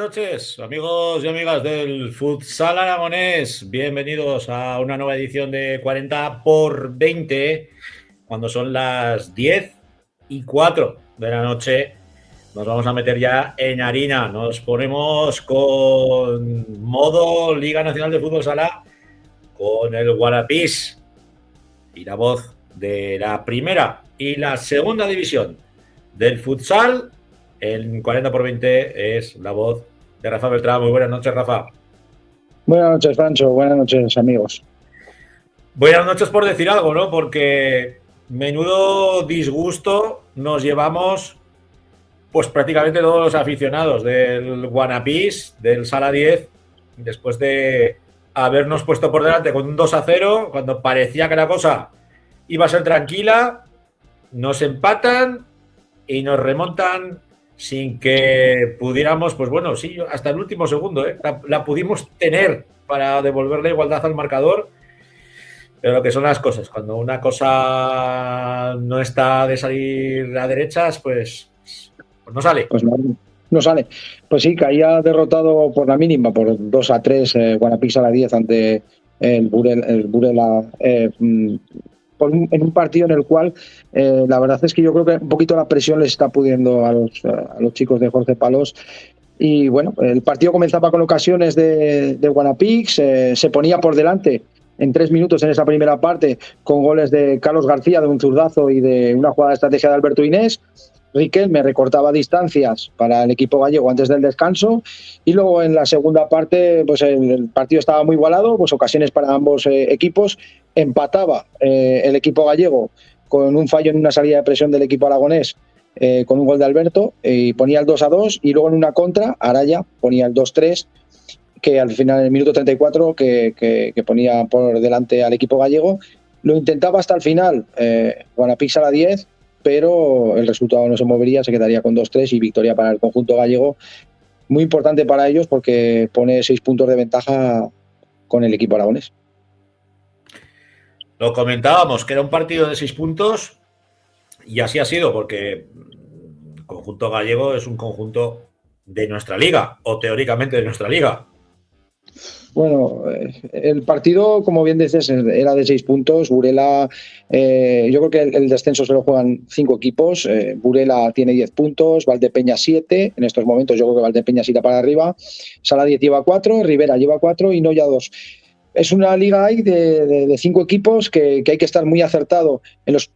noches, amigos y amigas del futsal aragonés. Bienvenidos a una nueva edición de 40 por 20, cuando son las 10:04 de la noche. Nos vamos a meter ya en harina. Nos ponemos con modo Liga Nacional de Fútbol Sala con el Guarapís y la voz de la primera y la segunda división del futsal. En 40 por 20 es la voz de Rafa Beltrán. Muy buenas noches, Rafa. Buenas noches, Francho. Buenas noches, amigos. Buenas noches por decir algo, ¿no? Porque menudo disgusto nos llevamos pues prácticamente todos los aficionados del Guanapís, del Sala 10, después de habernos puesto por delante con un 2-0, cuando parecía que la cosa iba a ser tranquila, nos empatan y nos remontan sin que pudiéramos, pues bueno, sí, hasta el último segundo, la pudimos tener para devolverle igualdad al marcador, pero lo que son las cosas, cuando una cosa no está de salir a derechas, pues no sale. Pues no sale. Pues sí, caía derrotado por la mínima, por 2-3, Guanapís a la 10 ante el Burela, en un partido en el cual la verdad es que yo creo que un poquito la presión les está pudiendo a los chicos de Jorge Palos. Y bueno, el partido comenzaba con ocasiones de Guanapix, se ponía por delante en 3 minutos en esa primera parte con goles de Carlos García, de un zurdazo y de una jugada de estrategia de Alberto Inés. Riquelme recortaba distancias para el equipo gallego antes del descanso, y luego en la segunda parte pues el partido estaba muy igualado, pues ocasiones para ambos equipos. Empataba el equipo gallego con un fallo en una salida de presión del equipo aragonés, con un gol de Alberto, y ponía el 2-2, y luego en una contra Araya ponía el 2-3, que al final, en el minuto 34, que ponía por delante al equipo gallego. Lo intentaba hasta el final Guanapix a la 10, pero el resultado no se movería, se quedaría con 2-3 y victoria para el conjunto gallego. Muy importante para ellos porque pone 6 puntos de ventaja con el equipo aragonés. Lo comentábamos, que era un partido de 6 puntos, y así ha sido, porque el conjunto gallego es un conjunto de nuestra liga, o teóricamente de nuestra liga. Bueno, el partido, como bien dices, era de 6 puntos. Burela, yo creo que el descenso se lo juegan 5 equipos. Burela tiene 10 puntos, Valdepeñas 7. En estos momentos yo creo que Valdepeñas irá para arriba. Sala 10 lleva 4, Rivera lleva 4 y Noya 2. Es una liga ahí de 5 equipos que hay que estar muy acertado en los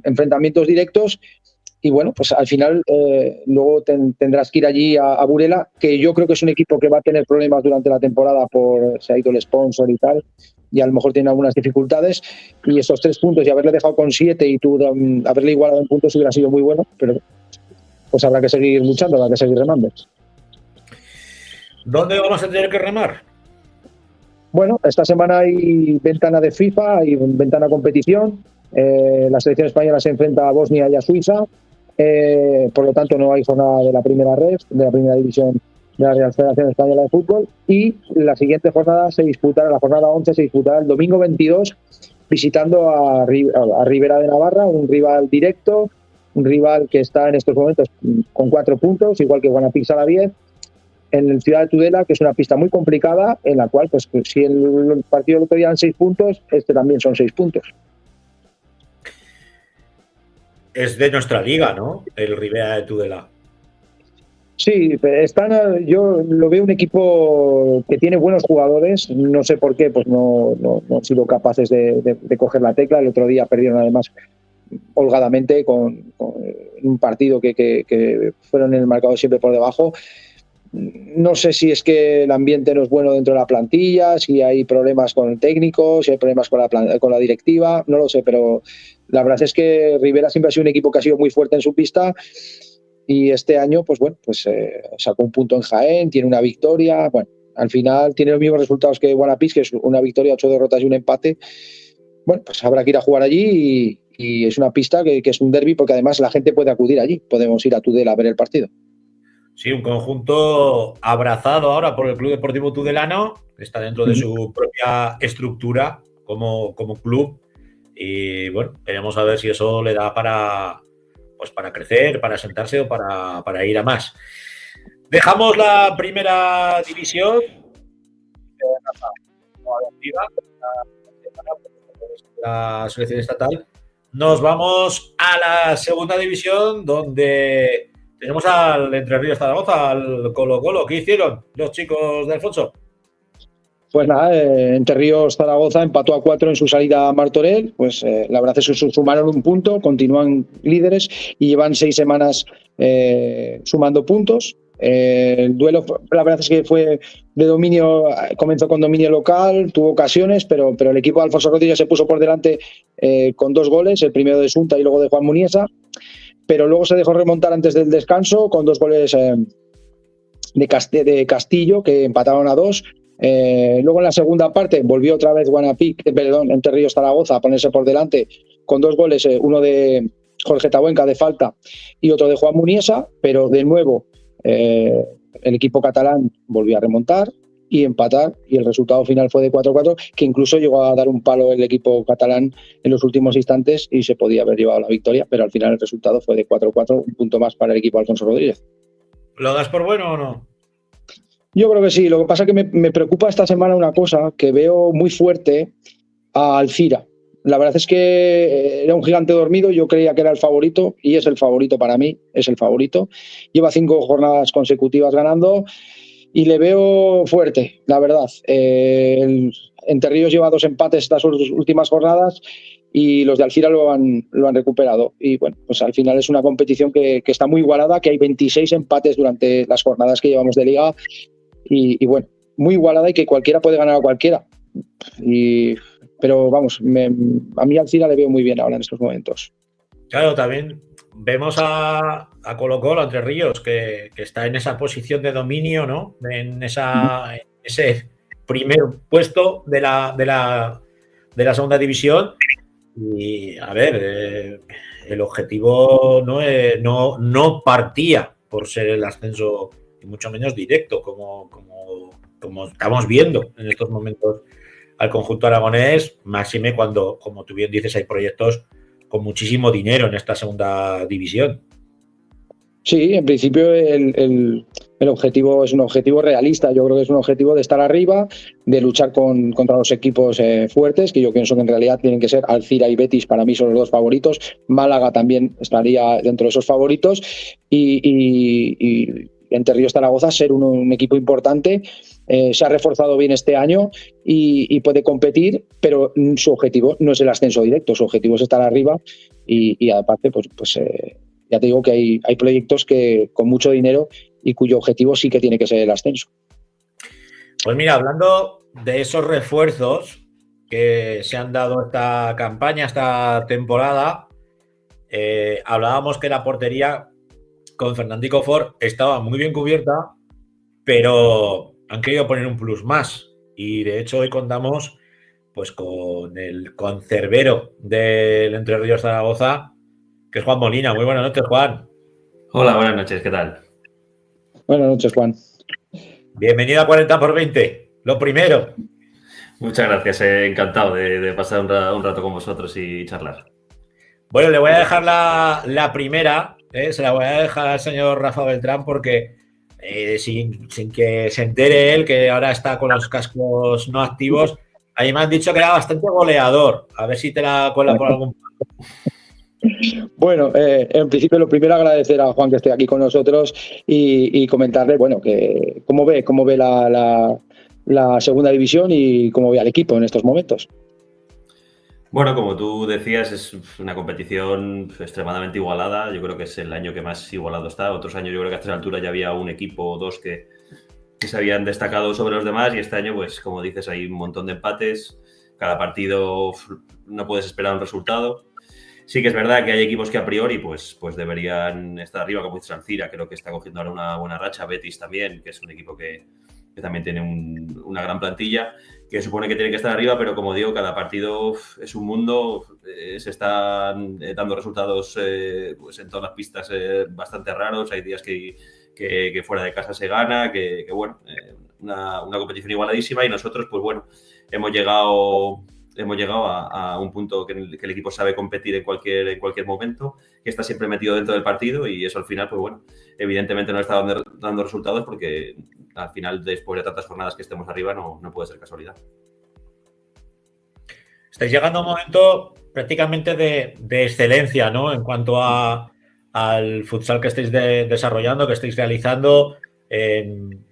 enfrentamientos directos. Y bueno, pues al final luego tendrás que ir allí a Burela, que yo creo que es un equipo que va a tener problemas durante la temporada, se ha ido el sponsor y tal, y a lo mejor tiene algunas dificultades, y esos 3 puntos y haberle dejado con 7 y tú haberle igualado en puntos hubiera sido muy bueno, pero pues habrá que seguir luchando, habrá que seguir remando. ¿Dónde vamos a tener que remar? Bueno, esta semana hay ventana de FIFA, hay ventana competición. La selección española se enfrenta a Bosnia y a Suiza. Por lo tanto, no hay jornada de la primera red, de la primera división de la Real Federación Española de Fútbol. Y la siguiente jornada la jornada 11 se disputará el domingo 22, visitando a Ribera de Navarra, un rival directo, un rival que está en estos momentos con 4 puntos, igual que Guanapix a la 10, en el Ciudad de Tudela, que es una pista muy complicada, en la cual, pues si el partido del otro día eran 6 puntos, este también son 6 puntos. Es de nuestra liga, ¿no? El Ribera de Tudela. Sí, yo lo veo un equipo que tiene buenos jugadores. No sé por qué, pues no han sido capaces de coger la tecla. El otro día perdieron además holgadamente con un partido que fueron en el marcador siempre por debajo. No sé si es que el ambiente no es bueno dentro de la plantilla, si hay problemas con el técnico, si hay problemas con la directiva, no lo sé, pero la verdad es que Rivera siempre ha sido un equipo que ha sido muy fuerte en su pista, y este año pues sacó un punto en Jaén, tiene una victoria. Bueno, al final tiene los mismos resultados que Guanapís, que es una victoria, 8 derrotas y un empate. Bueno, pues habrá que ir a jugar allí, y es una pista que es un derbi, porque además la gente puede acudir allí, podemos ir a Tudela a ver el partido. Sí, un conjunto abrazado ahora por el Club Deportivo Tudelano, que está dentro de su propia estructura como club, y bueno, queremos saber si eso le da para crecer, para sentarse o para ir a más. Dejamos la primera división, la selección estatal. Nos vamos a la segunda división, donde tenemos al Entre Ríos Zaragoza, al Colo-Colo. ¿Qué hicieron los chicos de Alfonso? Pues nada, Entre Ríos Zaragoza empató a 4 en su salida a Martorell. Pues la verdad es que sumaron un punto, continúan líderes y llevan 6 semanas sumando puntos. El duelo, la verdad es que fue de dominio, comenzó con dominio local, tuvo ocasiones, pero el equipo de Alfonso Rodríguez se puso por delante con 2 goles, el primero de Sunta y luego de Juan Muniesa, pero luego se dejó remontar antes del descanso con 2 goles de Castillo, que empataron a 2. Luego en la segunda parte volvió otra vez Entre Ríos Zaragoza a ponerse por delante con 2 goles, uno de Jorge Tabuenca de falta y otro de Juan Muniesa, pero de nuevo el equipo catalán volvió a remontar y empatar, y el resultado final fue de 4-4, que incluso llegó a dar un palo el equipo catalán en los últimos instantes y se podía haber llevado la victoria, pero al final el resultado fue de 4-4, un punto más para el equipo de Alfonso Rodríguez. ¿Lo das por bueno o no? Yo creo que sí. Lo que pasa es que me preocupa esta semana una cosa, que veo muy fuerte a Alcira. La verdad es que era un gigante dormido, yo creía que era el favorito y es el favorito para mí, es el favorito. Lleva 5 jornadas consecutivas ganando y le veo fuerte, la verdad. Entre Ríos lleva 2 empates estas últimas jornadas y los de Alcira lo han recuperado. Y bueno, pues al final es una competición que está muy igualada, que hay 26 empates durante las jornadas que llevamos de liga. Y bueno, muy igualada y que cualquiera puede ganar a cualquiera. Pero vamos, a mí Alcira le veo muy bien ahora en estos momentos. Claro, también vemos a Colo-Colo, Entre Ríos, que está en esa posición de dominio, ¿no? En ese primer puesto de la segunda división. Y a ver, el objetivo no partía por ser el ascenso, y mucho menos directo, como estamos viendo en estos momentos al conjunto aragonés, máxime cuando, como tú bien dices, hay proyectos con muchísimo dinero en esta segunda división. Sí, en principio el objetivo es un objetivo realista. Yo creo que es un objetivo de estar arriba, de luchar contra los equipos fuertes, que yo pienso que en realidad tienen que ser Alcira y Betis. Para mí son los 2 favoritos. Málaga también estaría dentro de esos favoritos. Y Entre Ríos Zaragoza ser un equipo importante. Se ha reforzado bien este año y puede competir, pero su objetivo no es el ascenso directo. Su objetivo es estar arriba y aparte pues ya te digo que hay proyectos que con mucho dinero y cuyo objetivo sí que tiene que ser el ascenso. Pues mira, hablando de esos refuerzos que se han dado esta campaña, esta temporada, hablábamos que la portería con Fernandico Ford estaba muy bien cubierta, pero han querido poner un plus más. Y de hecho hoy contamos pues con el conservero del Entre Ríos Zaragoza, que es Juan Molina. Muy buenas noches, Juan. Hola, buenas noches, ¿qué tal? Buenas noches, Juan. Bienvenido a 40x20, lo primero. Muchas gracias, encantado de pasar un rato con vosotros y charlar. Bueno, le voy a dejar la primera, se la voy a dejar al señor Rafa Beltrán porque sin que se entere él, que ahora está con los cascos no activos, ahí me han dicho que era bastante goleador. A ver si te la cuela por algún punto. Bueno, en principio lo primero agradecer a Juan que esté aquí con nosotros y comentarle, bueno, que cómo ve la segunda división y cómo ve al equipo en estos momentos. Bueno, como tú decías, es una competición extremadamente igualada. Yo creo que es el año que más igualado está. Otros años yo creo que a esta altura ya había un equipo o 2 que se habían destacado sobre los demás, y este año, pues como dices, hay un montón de empates. Cada partido no puedes esperar un resultado. Sí que es verdad que hay equipos que a priori pues deberían estar arriba, como dices, Alcira, creo que está cogiendo ahora una buena racha. Betis también, que es un equipo que también tiene una gran plantilla, que supone que tiene que estar arriba, pero como digo, cada partido es un mundo. Se están dando resultados pues en todas las pistas bastante raros. Hay días que fuera de casa se gana, que bueno, una competición igualadísima, y nosotros pues bueno, hemos llegado hemos llegado a un punto que el equipo sabe competir en cualquier momento, que está siempre metido dentro del partido y eso al final, pues bueno, evidentemente no está dando resultados porque al final, después de tantas jornadas que estemos arriba, no puede ser casualidad. Estáis llegando a un momento prácticamente de excelencia, ¿no? En cuanto al futsal que estáis desarrollando, que estáis realizando,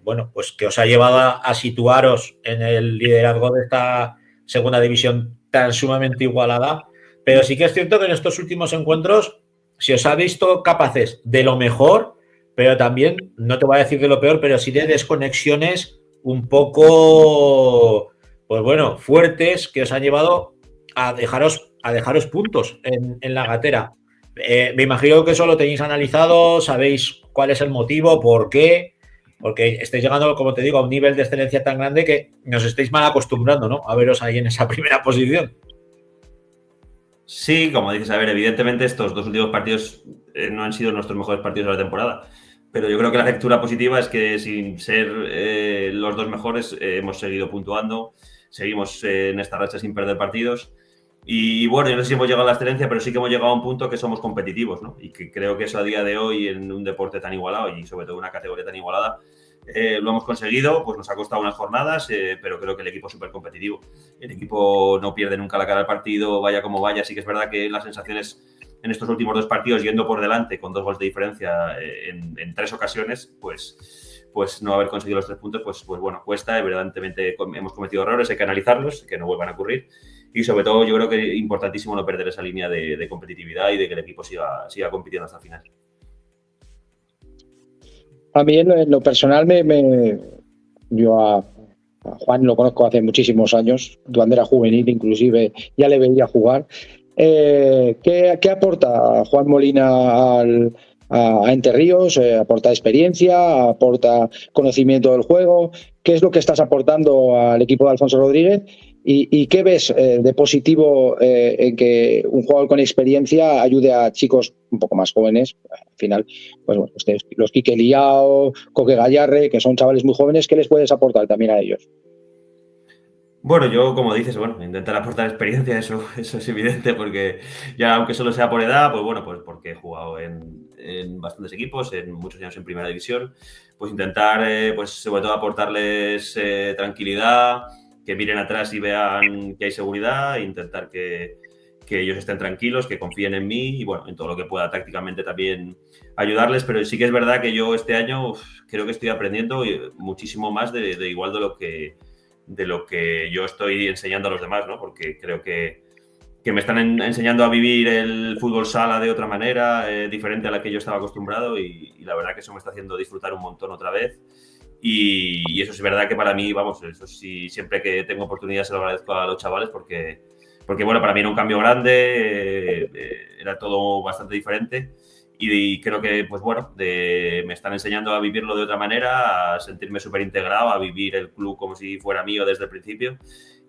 bueno, pues que os ha llevado a situaros en el liderazgo de esta segunda división tan sumamente igualada. Pero sí que es cierto que en estos últimos encuentros se os ha visto capaces de lo mejor, pero también, no te voy a decir de lo peor, pero sí de desconexiones un poco, pues bueno, fuertes que os han llevado a dejaros puntos en la gatera. Me imagino que eso lo tenéis analizado, sabéis cuál es el motivo, por qué, porque estáis llegando, como te digo, a un nivel de excelencia tan grande que nos estáis mal acostumbrando, ¿no? A veros ahí en esa primera posición. Sí, como dices, a ver, evidentemente estos 2 últimos partidos no han sido nuestros mejores partidos de la temporada, pero yo creo que la lectura positiva es que sin ser los 2 mejores hemos seguido puntuando, seguimos en esta racha sin perder partidos y bueno, yo no sé si hemos llegado a la excelencia, pero sí que hemos llegado a un punto que somos competitivos, ¿no? Y que creo que eso a día de hoy en un deporte tan igualado y sobre todo en una categoría tan igualada, lo hemos conseguido, pues nos ha costado unas jornadas, pero creo que el equipo es súper competitivo. El equipo no pierde nunca la cara al partido, vaya como vaya. Sí que es verdad que las sensaciones en estos últimos 2 partidos, yendo por delante con 2 goles de diferencia en 3 ocasiones, pues no haber conseguido los 3 puntos, pues bueno, cuesta. Evidentemente hemos cometido errores, hay que analizarlos, que no vuelvan a ocurrir. Y sobre todo yo creo que es importantísimo no perder esa línea de competitividad y de que el equipo siga compitiendo hasta el final. A mí en lo personal yo a Juan lo conozco hace muchísimos años, cuando era juvenil inclusive ya le veía jugar. ¿Qué aporta Juan Molina a Entre Ríos? ¿Aporta experiencia? ¿Aporta conocimiento del juego? ¿Qué es lo que estás aportando al equipo de Alfonso Rodríguez? ¿Y qué ves de positivo en que un jugador con experiencia ayude a chicos un poco más jóvenes? Al final, pues bueno, los Quique Liao, Coque Gallarre, que son chavales muy jóvenes, ¿qué les puedes aportar también a ellos? Bueno, yo, como dices, bueno, intentar aportar experiencia, eso es evidente, porque ya aunque solo sea por edad, pues bueno, pues porque he jugado en bastantes equipos, en muchos años en primera división, pues intentar, pues sobre todo aportarles tranquilidad, que miren atrás y vean que hay seguridad, e intentar que ellos estén tranquilos, que confíen en mí y bueno, en todo lo que pueda tácticamente también ayudarles, pero sí que es verdad que yo este año creo que estoy aprendiendo muchísimo más de igual de lo que yo estoy enseñando a los demás, ¿no? Porque creo que me están enseñando a vivir el fútbol sala de otra manera, diferente a la que yo estaba acostumbrado y la verdad que eso me está haciendo disfrutar un montón otra vez. Y eso es verdad que para mí, vamos, eso sí, siempre que tengo oportunidad se lo agradezco a los chavales porque bueno, para mí era un cambio grande, era todo bastante diferente. Y creo que, pues bueno, me están enseñando a vivirlo de otra manera, a sentirme súper integrado, a vivir el club como si fuera mío desde el principio.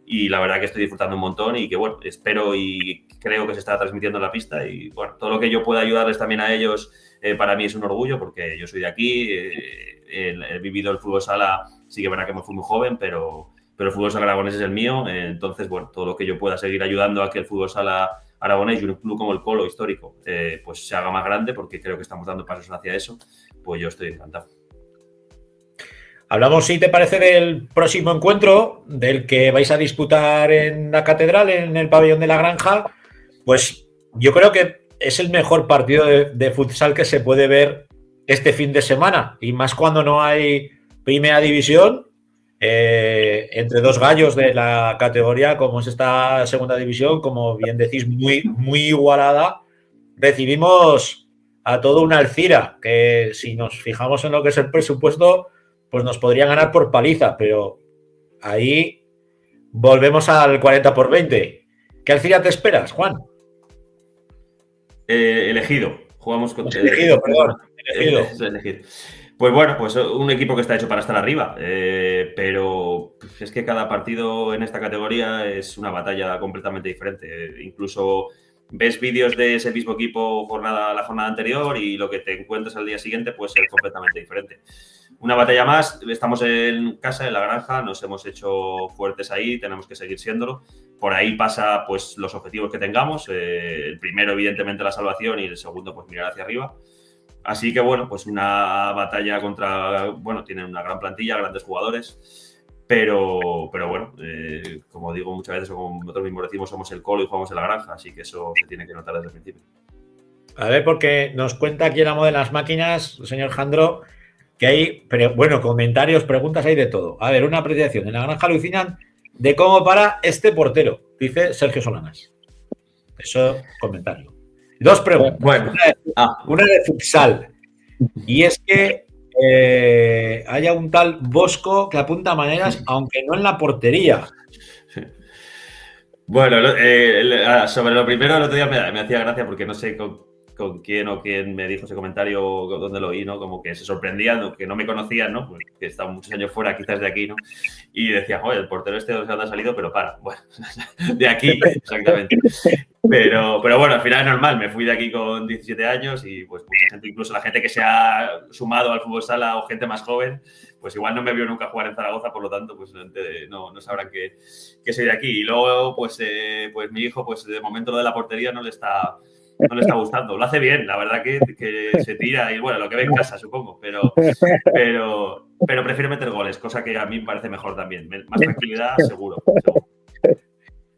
Y la verdad que estoy disfrutando un montón y que, bueno, espero y creo que se está transmitiendo en la pista. Y, bueno, todo lo que yo pueda ayudarles también a ellos, para mí es un orgullo porque yo soy de aquí, he vivido el fútbol sala, sí que verá que me fui muy joven, pero el fútbol sala aragonés es el mío. Entonces, bueno, todo lo que yo pueda seguir ayudando a que el fútbol sala aragonés y un club como el Colo histórico pues se haga más grande porque creo que estamos dando pasos hacia eso, pues yo estoy encantado. Hablamos, si te parece, del próximo encuentro, del que vais a disputar en la Catedral, en el pabellón de la Granja. Pues yo creo que es el mejor partido de futsal que se puede ver este fin de semana, y más cuando no hay primera división, entre 2 gallos de la categoría como es esta segunda división, como bien decís, muy, muy igualada. Recibimos a toda una Alcira, que si nos fijamos en lo que es el presupuesto, pues nos podrían ganar por paliza, pero ahí volvemos al 40-20. ¿Qué Alcira te esperas, Juan? Elegido. Jugamos con... Elegido, perdón. Elegido. Pues bueno, pues un equipo que está hecho para estar arriba, pero es que cada partido en esta categoría es una batalla completamente diferente. Incluso ves vídeos de ese mismo equipo la jornada anterior y lo que te encuentras al día siguiente puede ser completamente diferente. Una batalla más, estamos en casa, en la Granja, nos hemos hecho fuertes ahí, tenemos que seguir siéndolo, por ahí pasa pues los objetivos que tengamos. El primero, evidentemente, la salvación y el segundo, pues mirar hacia arriba. Así que, bueno, pues una batalla contra... Bueno, tienen una gran plantilla, grandes jugadores, pero bueno, como digo muchas veces, o como nosotros mismos decimos, somos el colo y jugamos en la granja, así que eso se tiene que notar desde el principio. A ver, porque nos cuenta aquí el amo de las máquinas, el señor Jandro, que hay, pero bueno, comentarios, preguntas, hay de todo. A ver, una apreciación. En la granja alucinan de cómo para este portero, dice Sergio Solanas. Eso, comentario. Dos preguntas. Bueno, una de futsal. Y es que haya un tal Bosco que apunta maneras, aunque no en la portería. Bueno, sobre lo primero, el otro día me hacía gracia porque no sé con quién o quién me dijo ese comentario o dónde lo oí, ¿no? Como que se sorprendían, que no me conocían, ¿no? Pues que estaban muchos años fuera, quizás de aquí, ¿no? Y decía, joder, el portero este de dónde ha salido, pero bueno, de aquí, exactamente. Pero bueno, al final es normal, me fui de aquí con 17 años y pues mucha gente, incluso la gente que se ha sumado al fútbol sala o gente más joven, pues igual no me vio nunca jugar en Zaragoza, por lo tanto, pues no sabrán que soy de aquí. Y luego, pues mi hijo, pues de momento lo de la portería no le está gustando. Lo hace bien, la verdad que se tira y bueno, lo que ve en casa, supongo, pero prefiero meter goles, cosa que a mí me parece mejor también. Más tranquilidad, seguro.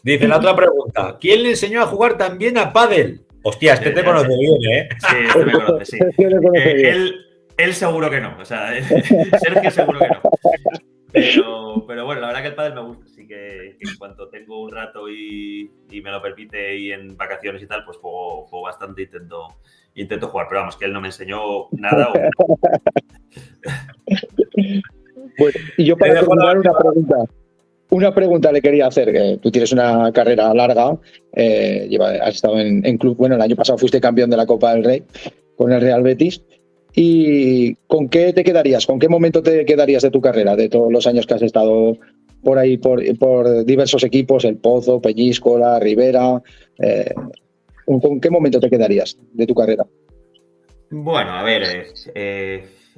Dice la otra pregunta. ¿Quién le enseñó a jugar también a pádel? Hostia, este te conoce bien, ¿eh? Sí, este me conoce, sí. Él seguro que no, o sea, Sergio seguro que no. Pero bueno, la verdad que el pádel me gusta, así que en cuanto tengo un rato y me lo permite y en vacaciones y tal, pues juego bastante, intento jugar, pero vamos, que él no me enseñó nada. Bueno, y yo para terminar una pregunta le quería hacer, que tú tienes una carrera larga, has estado en club, bueno, el año pasado fuiste campeón de la Copa del Rey con el Real Betis. ¿Y con qué te quedarías? ¿Con qué momento te quedarías de tu carrera, de todos los años que has estado por ahí, por diversos equipos, El Pozo, Peñíscola, Rivera? ¿Con qué momento te quedarías de tu carrera? Bueno, a ver,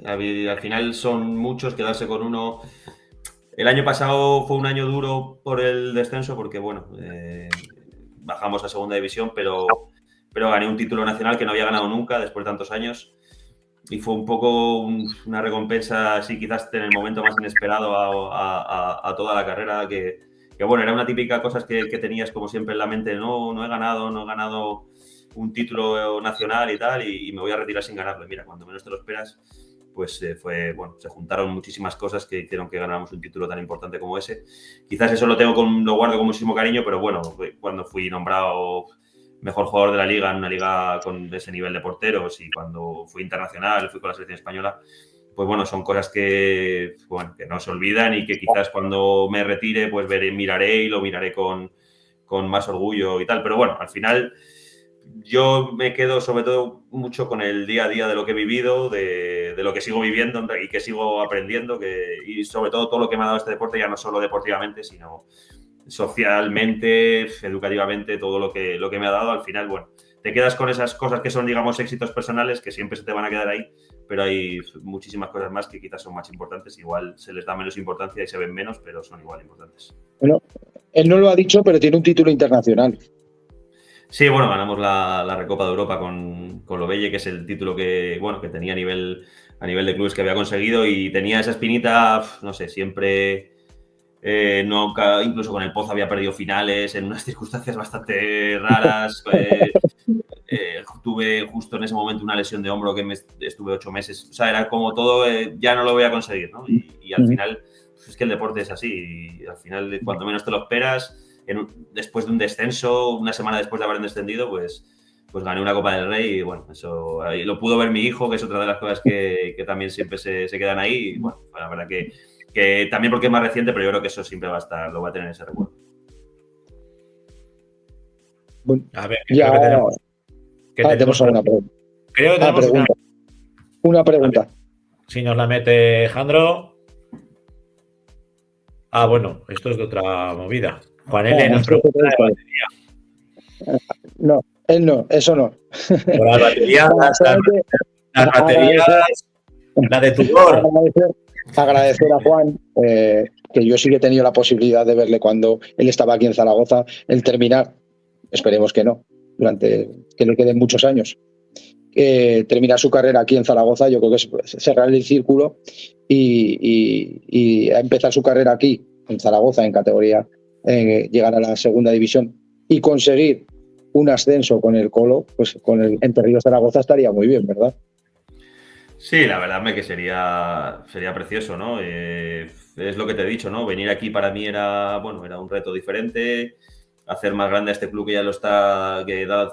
al final son muchos, quedarse con uno. El año pasado fue un año duro por el descenso porque, bueno, bajamos a segunda división, pero gané un título nacional que no había ganado nunca después de tantos años. Y fue un poco una recompensa, así quizás en el momento más inesperado a toda la carrera, que bueno, era una típica cosa que tenías como siempre en la mente, no he ganado un título nacional y tal, y me voy a retirar sin ganarlo. Y mira, cuando menos te lo esperas, pues se juntaron muchísimas cosas que hicieron que ganáramos un título tan importante como ese. Quizás eso lo guardo con muchísimo cariño, pero bueno, cuando fui nombrado mejor jugador de la liga en una liga con ese nivel de porteros y cuando fui internacional, fui con la selección española, pues bueno, son cosas que no se olvidan y que quizás cuando me retire pues miraré y lo miraré con más orgullo y tal. Pero bueno, al final yo me quedo sobre todo mucho con el día a día de lo que he vivido, de lo que sigo viviendo y que sigo aprendiendo y sobre todo lo que me ha dado este deporte, ya no solo deportivamente, sino socialmente, educativamente, todo lo que me ha dado. Al final, bueno, te quedas con esas cosas que son, digamos, éxitos personales que siempre se te van a quedar ahí, pero hay muchísimas cosas más que quizás son más importantes. Igual se les da menos importancia y se ven menos, pero son igual importantes. Bueno, él no lo ha dicho, pero tiene un título internacional. Sí, bueno, ganamos la Recopa de Europa con Lovelle, que es el título que tenía a nivel de clubes que había conseguido, y tenía esa espinita, no sé, siempre... incluso con el Pozo había perdido finales en unas circunstancias bastante raras. Tuve justo en ese momento una lesión de hombro que estuve 8 meses. O sea, era como todo, ya no lo voy a conseguir, ¿no? Y al final, pues es que el deporte es así. Y al final, cuando menos te lo esperas, después de un descenso, una semana después de haber descendido, pues gané una Copa del Rey y bueno, eso ahí lo pudo ver mi hijo, que es otra de las cosas que también siempre se quedan ahí. Y bueno, la verdad que también porque es más reciente, pero yo creo que eso siempre lo va a tener ese recuerdo. Bueno, a ver, ya tenemos una pregunta. Creo que tenemos una pregunta. Si nos la mete Jandro. Bueno, esto es de otra movida. Juan L. nos pregunta de batería. No, él no, eso no. Por las baterías, la de Tudor. agradecer a Juan, que yo sí que he tenido la posibilidad de verle cuando él estaba aquí en Zaragoza, el terminar, esperemos que no, que le queden muchos años, terminar su carrera aquí en Zaragoza. Yo creo que es cerrar el círculo y empezar su carrera aquí en Zaragoza en categoría, llegar a la segunda división y conseguir un ascenso con el Colo, pues con el Entre Ríos Zaragoza estaría muy bien, ¿verdad? Sí, la verdad que sería precioso, ¿no? Es lo que te he dicho, ¿no? Venir aquí para mí era un reto diferente, hacer más grande a este club que ya está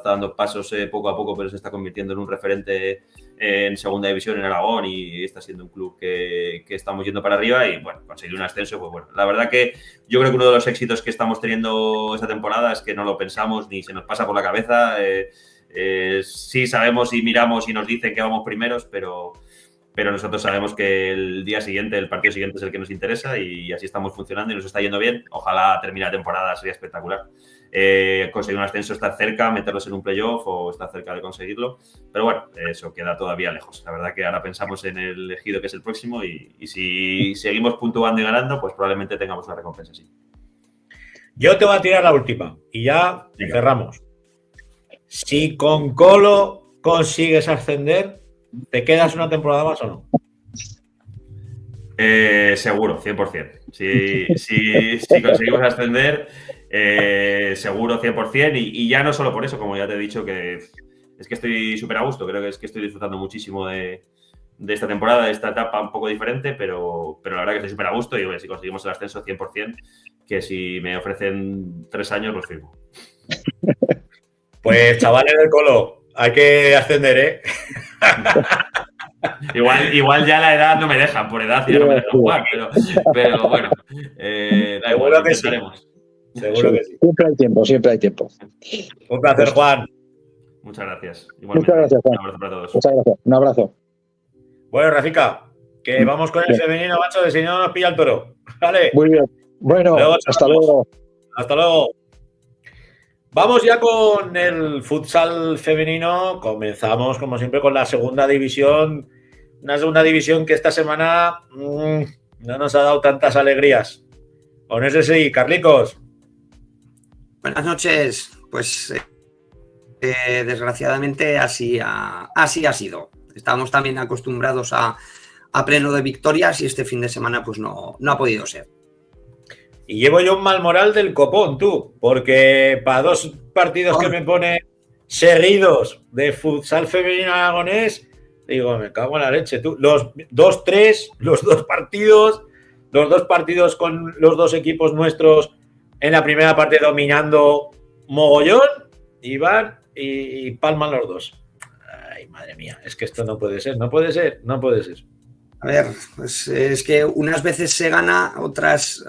dando pasos poco a poco, pero se está convirtiendo en un referente en segunda división en Aragón y está siendo un club que estamos yendo para arriba y, bueno, conseguir un ascenso, pues bueno. La verdad que yo creo que uno de los éxitos que estamos teniendo esta temporada es que no lo pensamos ni se nos pasa por la cabeza. Sí sabemos y miramos y nos dicen que vamos primeros, pero nosotros sabemos que el partido siguiente es el que nos interesa y así estamos funcionando y nos está yendo bien. Ojalá termine la temporada, sería espectacular. Conseguir un ascenso, estar cerca, meterlos en un playoff o estar cerca de conseguirlo. Pero bueno, eso queda todavía lejos. La verdad que ahora pensamos en el Ejido, que es el próximo, y si seguimos puntuando y ganando, pues probablemente tengamos una recompensa así. Yo te voy a tirar la última y ya cerramos. Si con Colo consigues ascender, ¿te quedas una temporada más o no? Seguro, 100%. Si conseguimos ascender, seguro 100%. Y ya no solo por eso, como ya te he dicho, que es que estoy súper a gusto. Creo que es que estoy disfrutando muchísimo de esta temporada, de esta etapa un poco diferente, pero la verdad que estoy súper a gusto y si conseguimos el ascenso 100%, que si me ofrecen 3 años, los firmo. Pues chavales del Colo, hay que ascender, ¿eh? Igual ya la edad no me deja, por edad ya no me deja jugar, pero bueno, da igual, lo intentaremos. Seguro que sí. Siempre hay tiempo. Un placer, Juan. Muchas gracias. Muchas gracias, Juan. Un abrazo para todos. Muchas gracias. Un abrazo. Bueno, Rafica, que vamos con el femenino, macho, de si no nos pilla el toro. Vale. Muy bien. Bueno, hasta luego. Hasta luego. Vamos ya con el futsal femenino. Comenzamos, como siempre, con la segunda división. Una segunda división que esta semana no nos ha dado tantas alegrías. ¿O no es así, Carlicos? Buenas noches. Pues desgraciadamente así ha sido. Estamos también acostumbrados a pleno de victorias y este fin de semana pues no ha podido ser. Y llevo yo un mal moral del copón, tú, porque para 2 partidos que me pone seguidos de futsal femenino aragonés, digo, me cago en la leche, tú. Los 2 partidos con los 2 equipos nuestros en la primera parte dominando mogollón, y van y palman los 2. Ay, madre mía, es que esto no puede ser. A ver, pues es que unas veces se gana, otras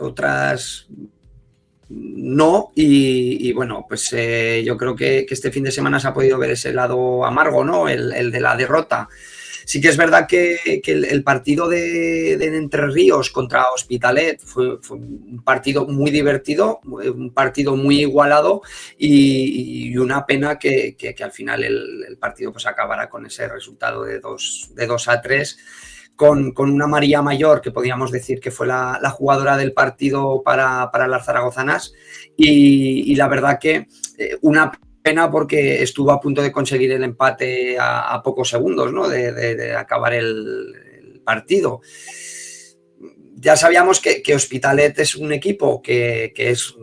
no, y bueno, pues yo creo que este fin de semana se ha podido ver ese lado amargo, ¿no? El de la derrota. Sí que es verdad que el partido de Entre Ríos contra Hospitalet fue un partido muy divertido, un partido muy igualado y una pena que al final el partido pues acabara con ese resultado de 2-3. Con una María Mayor, que podríamos decir que fue la jugadora del partido para las zaragozanas, y la verdad que una pena porque estuvo a punto de conseguir el empate a pocos segundos, ¿no? de acabar el partido. Ya sabíamos que Hospitalet es un equipo que es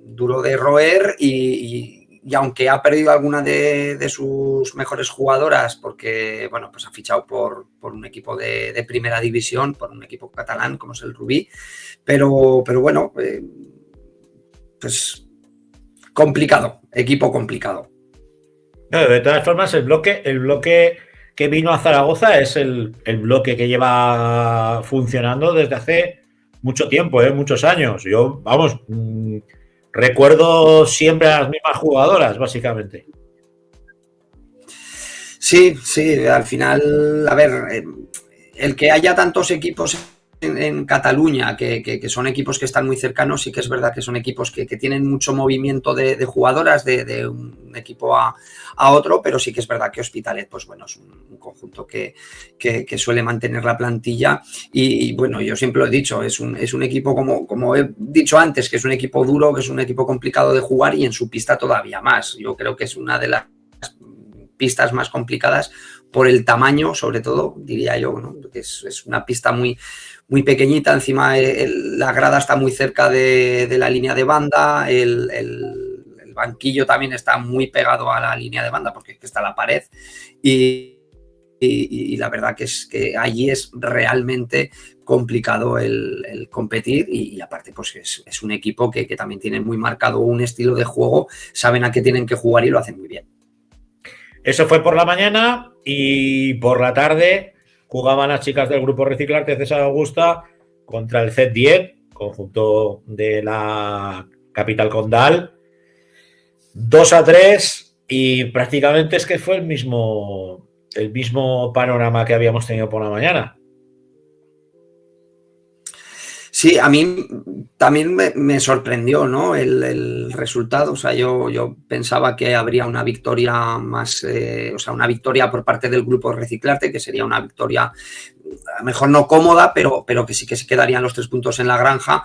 duro de roer y aunque ha perdido alguna de sus mejores jugadoras porque, bueno, pues ha fichado por un equipo de primera división, por un equipo catalán como es el Rubí, pero bueno, pues equipo complicado. No, de todas formas, el bloque que vino a Zaragoza es el bloque que lleva funcionando desde hace mucho tiempo, muchos años. Yo, vamos, recuerdo siempre a las mismas jugadoras, básicamente. Sí, al final, a ver, el que haya tantos equipos en Cataluña, que son equipos que están muy cercanos, sí que es verdad que son equipos que tienen mucho movimiento de jugadoras, de un un equipo a otro, pero sí que es verdad que Hospitalet, pues bueno, es un conjunto que suele mantener la plantilla y bueno, yo siempre lo he dicho, es un equipo como he dicho antes, que es un equipo duro, que es un equipo complicado de jugar y en su pista todavía más. Yo creo que es una de las pistas más complicadas por el tamaño, sobre todo, diría yo, ¿no? Que es una pista muy pequeñita, encima la grada está muy cerca de la línea de banda, el banquillo también está muy pegado a la línea de banda porque está la pared y la verdad que es que allí es realmente complicado el competir y aparte pues es un equipo que también tiene muy marcado un estilo de juego, saben a qué tienen que jugar y lo hacen muy bien. Eso fue por la mañana y por la tarde jugaban las chicas del grupo Reciclarte César Augusta contra el Z10, conjunto de la capital condal. 2-3 y prácticamente es que fue el mismo panorama que habíamos tenido por la mañana. Sí, a mí también me sorprendió, ¿no? El resultado. O sea, yo pensaba que habría una victoria más, o sea, una victoria por parte del grupo Reciclarte, que sería una victoria, a lo mejor no cómoda, pero que sí que se quedarían los 3 puntos en la granja.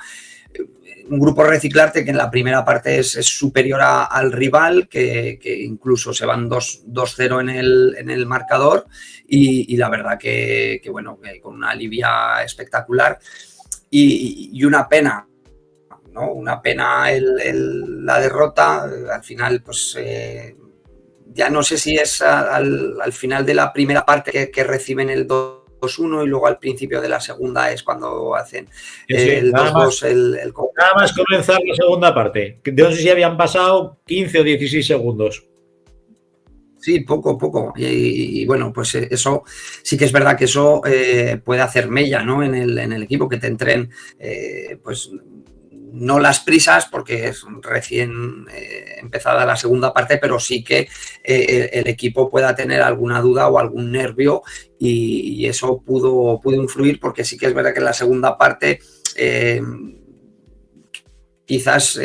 Un grupo Reciclarte que en la primera parte es superior al rival, que incluso se van 2-0 en el marcador y la verdad que bueno, que con una alivia espectacular. Y una pena, ¿no? Una pena la derrota. Al final, pues ya no sé si es al final de la primera parte que reciben el 2-1 y luego al principio de la segunda es cuando hacen el 2-2. Nada más comenzar la segunda parte. No sé si habían pasado 15 o 16 segundos. Sí, poco. Y bueno, pues eso sí que es verdad que eso puede hacer mella, ¿no? en el equipo, que te entren, pues no las prisas, porque es recién empezada la segunda parte, pero sí que el equipo pueda tener alguna duda o algún nervio y eso pudo influir, porque sí que es verdad que en la segunda parte quizás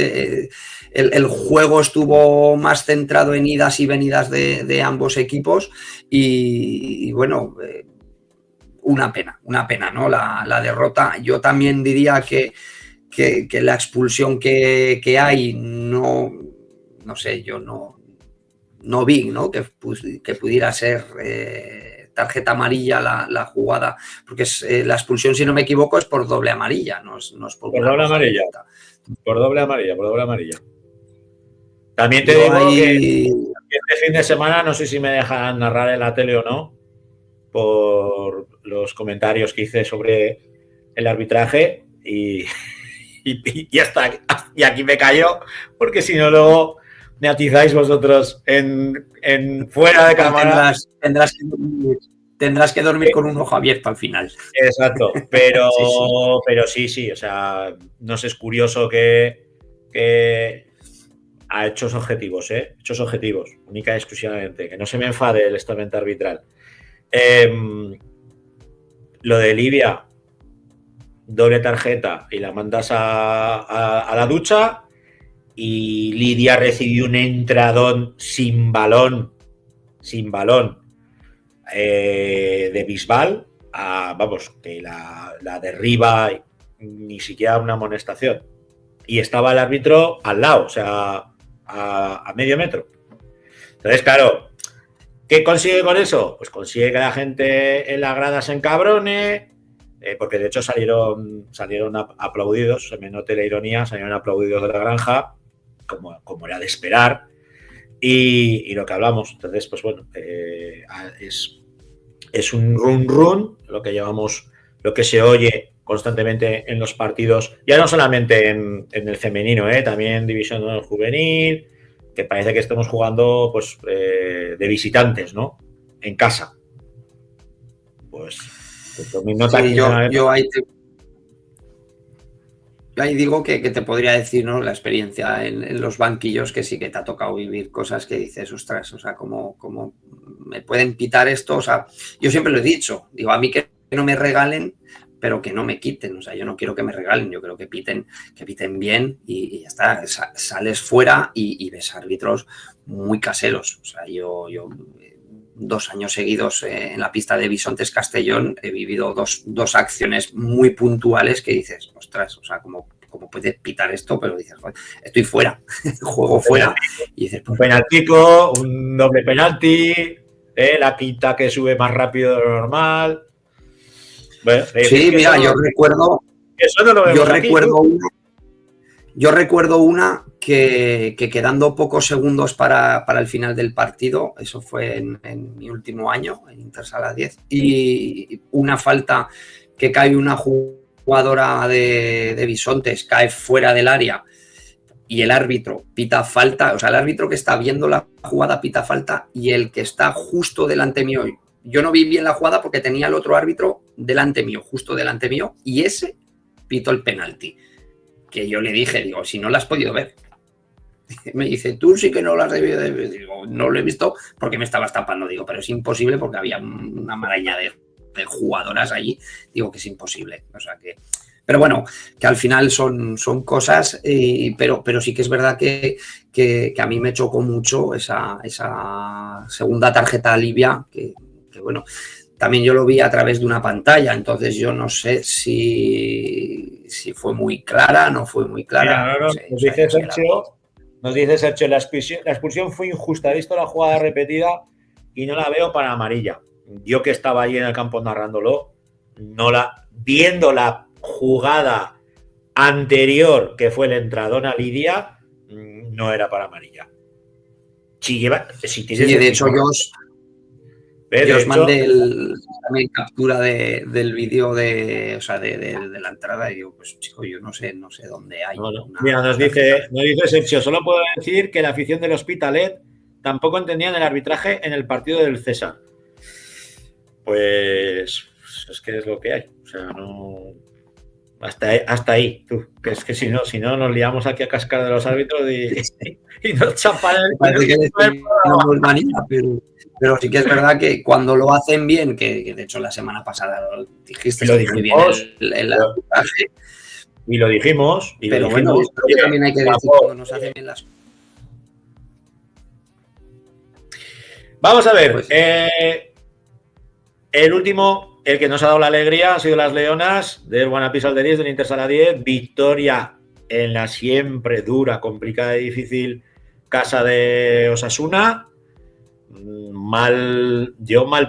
el juego estuvo más centrado en idas y venidas de ambos equipos y bueno, una pena, ¿no? La derrota. Yo también diría que la expulsión que hay, no sé, yo no vi, ¿no? que pudiera ser tarjeta amarilla la jugada, porque la expulsión, si no me equivoco, es por doble amarilla, no es por doble amarilla. Por doble amarilla. También te digo que este fin de semana, no sé si me dejan narrar en la tele o no, por los comentarios que hice sobre el arbitraje y hasta aquí me callo, porque si no luego me atizáis vosotros en fuera de cámara. Tendrás que dormir con un ojo abierto al final. Exacto, pero sí, o sea, no sé, es curioso que a hechos objetivos, única y exclusivamente, que no se me enfade el estamento arbitral. Lo de Livia, doble tarjeta y la mandas a la ducha, y Lidia recibió un entradón sin balón de Bisbal, vamos, que la derriba, ni siquiera una amonestación, y estaba el árbitro al lado, o sea, a medio metro. Entonces, claro, ¿qué consigue con eso? Pues consigue que la gente en la grada se encabrone, porque de hecho salieron aplaudidos, se me note la ironía, salieron aplaudidos de la granja, como era de esperar, y lo que hablamos. Entonces, pues bueno, es un run, lo que llevamos, lo que se oye constantemente en los partidos, ya no solamente en el femenino, también en división juvenil, que parece que estamos jugando pues de visitantes, ¿no? En casa. Pues no sí, yo ahí digo que te podría decir, ¿no? La experiencia en los banquillos, que sí que te ha tocado vivir cosas que dices, ostras, o sea, como me pueden pitar esto. O sea, yo siempre lo he dicho, digo, a mí que no me regalen, pero que no me quiten. O sea, yo no quiero que me regalen, yo creo que piten bien y ya está. Sales fuera y ves árbitros muy caseros. O sea, yo 2 años seguidos en la pista de Bisontes Castellón he vivido dos acciones muy puntuales que dices, ostras, o sea, ¿cómo puedes pitar esto? Pero dices, estoy fuera, juego fuera. Y dices, un penaltico, un doble penalti, la quinta que sube más rápido de lo normal. Bueno, sí, mira, yo recuerdo. Eso no lo vemos aquí, yo recuerdo una que quedando pocos segundos para el final del partido, eso fue en mi último año, en Intersala 10, y una falta que cae una jugadora de Bisontes, cae fuera del área y el árbitro pita falta, o sea, el árbitro que está viendo la jugada pita falta y el que está justo delante mío, yo no vi bien la jugada porque tenía el otro árbitro delante mío, justo delante mío, y ese pitó el penalti. Que yo le dije, digo, si no lo has podido ver. Me dice, tú sí que no lo has debido de ver. Digo, no lo he visto porque me estabas tapando. Digo, pero es imposible porque había una maraña de jugadoras allí. Digo que es imposible. O sea que... Pero bueno, que al final son cosas, pero sí que es verdad que a mí me chocó mucho esa segunda tarjeta alivia, que bueno... También yo lo vi a través de una pantalla, entonces yo no sé si fue muy clara, no fue muy clara. Mira, no sé, nos dice Sergio, la expulsión fue injusta, he visto la jugada repetida y no la veo para amarilla. Yo que estaba allí en el campo narrándolo, viendo la jugada anterior, que fue el entradón a Lidia, no era para amarilla. Si de hecho yo os mandé también captura del vídeo de la entrada y digo, pues chico, yo no sé dónde hay. Mira, nos dice Sergio, solo puedo decir que la afición del Hospitalet tampoco entendían el arbitraje en el partido del César. Pues es que es lo que hay. O sea, no... Hasta ahí, tú. Que es que si no nos liamos aquí a cascar de los árbitros y nos chapan pero sí que es verdad que cuando lo hacen bien, que de hecho la semana pasada lo dijiste, lo dijimos, muy bien el arbitraje. Y lo dijimos. Pero bueno, también hay que decir cuando nos hacen bien las cosas. Vamos a ver. Pues, el último, el que nos ha dado la alegría, ha sido las Leonas del Guanapís Alderíes del Intersala 10. Victoria en la siempre dura, complicada y difícil casa de Osasuna. Mal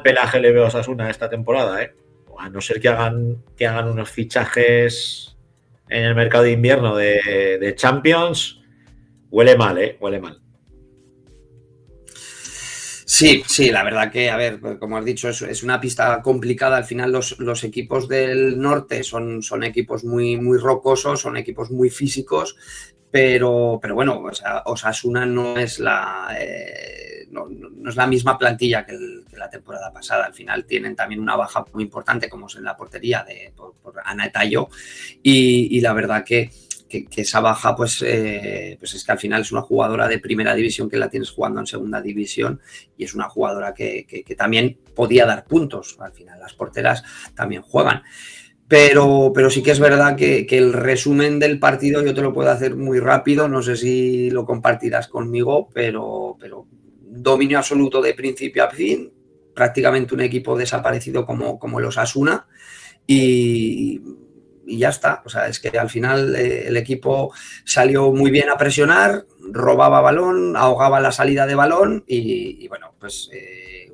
pelaje le veo a Osasuna esta temporada, a no ser que hagan unos fichajes en el mercado de invierno de Champions. Huele mal. Sí, la verdad que, a ver, como has dicho, es una pista complicada. Al final los equipos del norte son equipos muy, muy rocosos, son equipos muy físicos, pero bueno, o sea, Osasuna no es no es la misma plantilla que la temporada pasada. Al final tienen también una baja muy importante, como es en la portería por Ana Etayo, y la verdad que esa baja pues es que al final es una jugadora de primera división que la tienes jugando en segunda división y es una jugadora que también podía dar puntos. Al final las porteras también juegan. Pero sí que es verdad que el resumen del partido yo te lo puedo hacer muy rápido, no sé si lo compartirás conmigo, pero dominio absoluto de principio a fin, prácticamente un equipo desaparecido como el Osasuna y ya está. O sea, es que al final el equipo salió muy bien a presionar, robaba balón, ahogaba la salida de balón y bueno, pues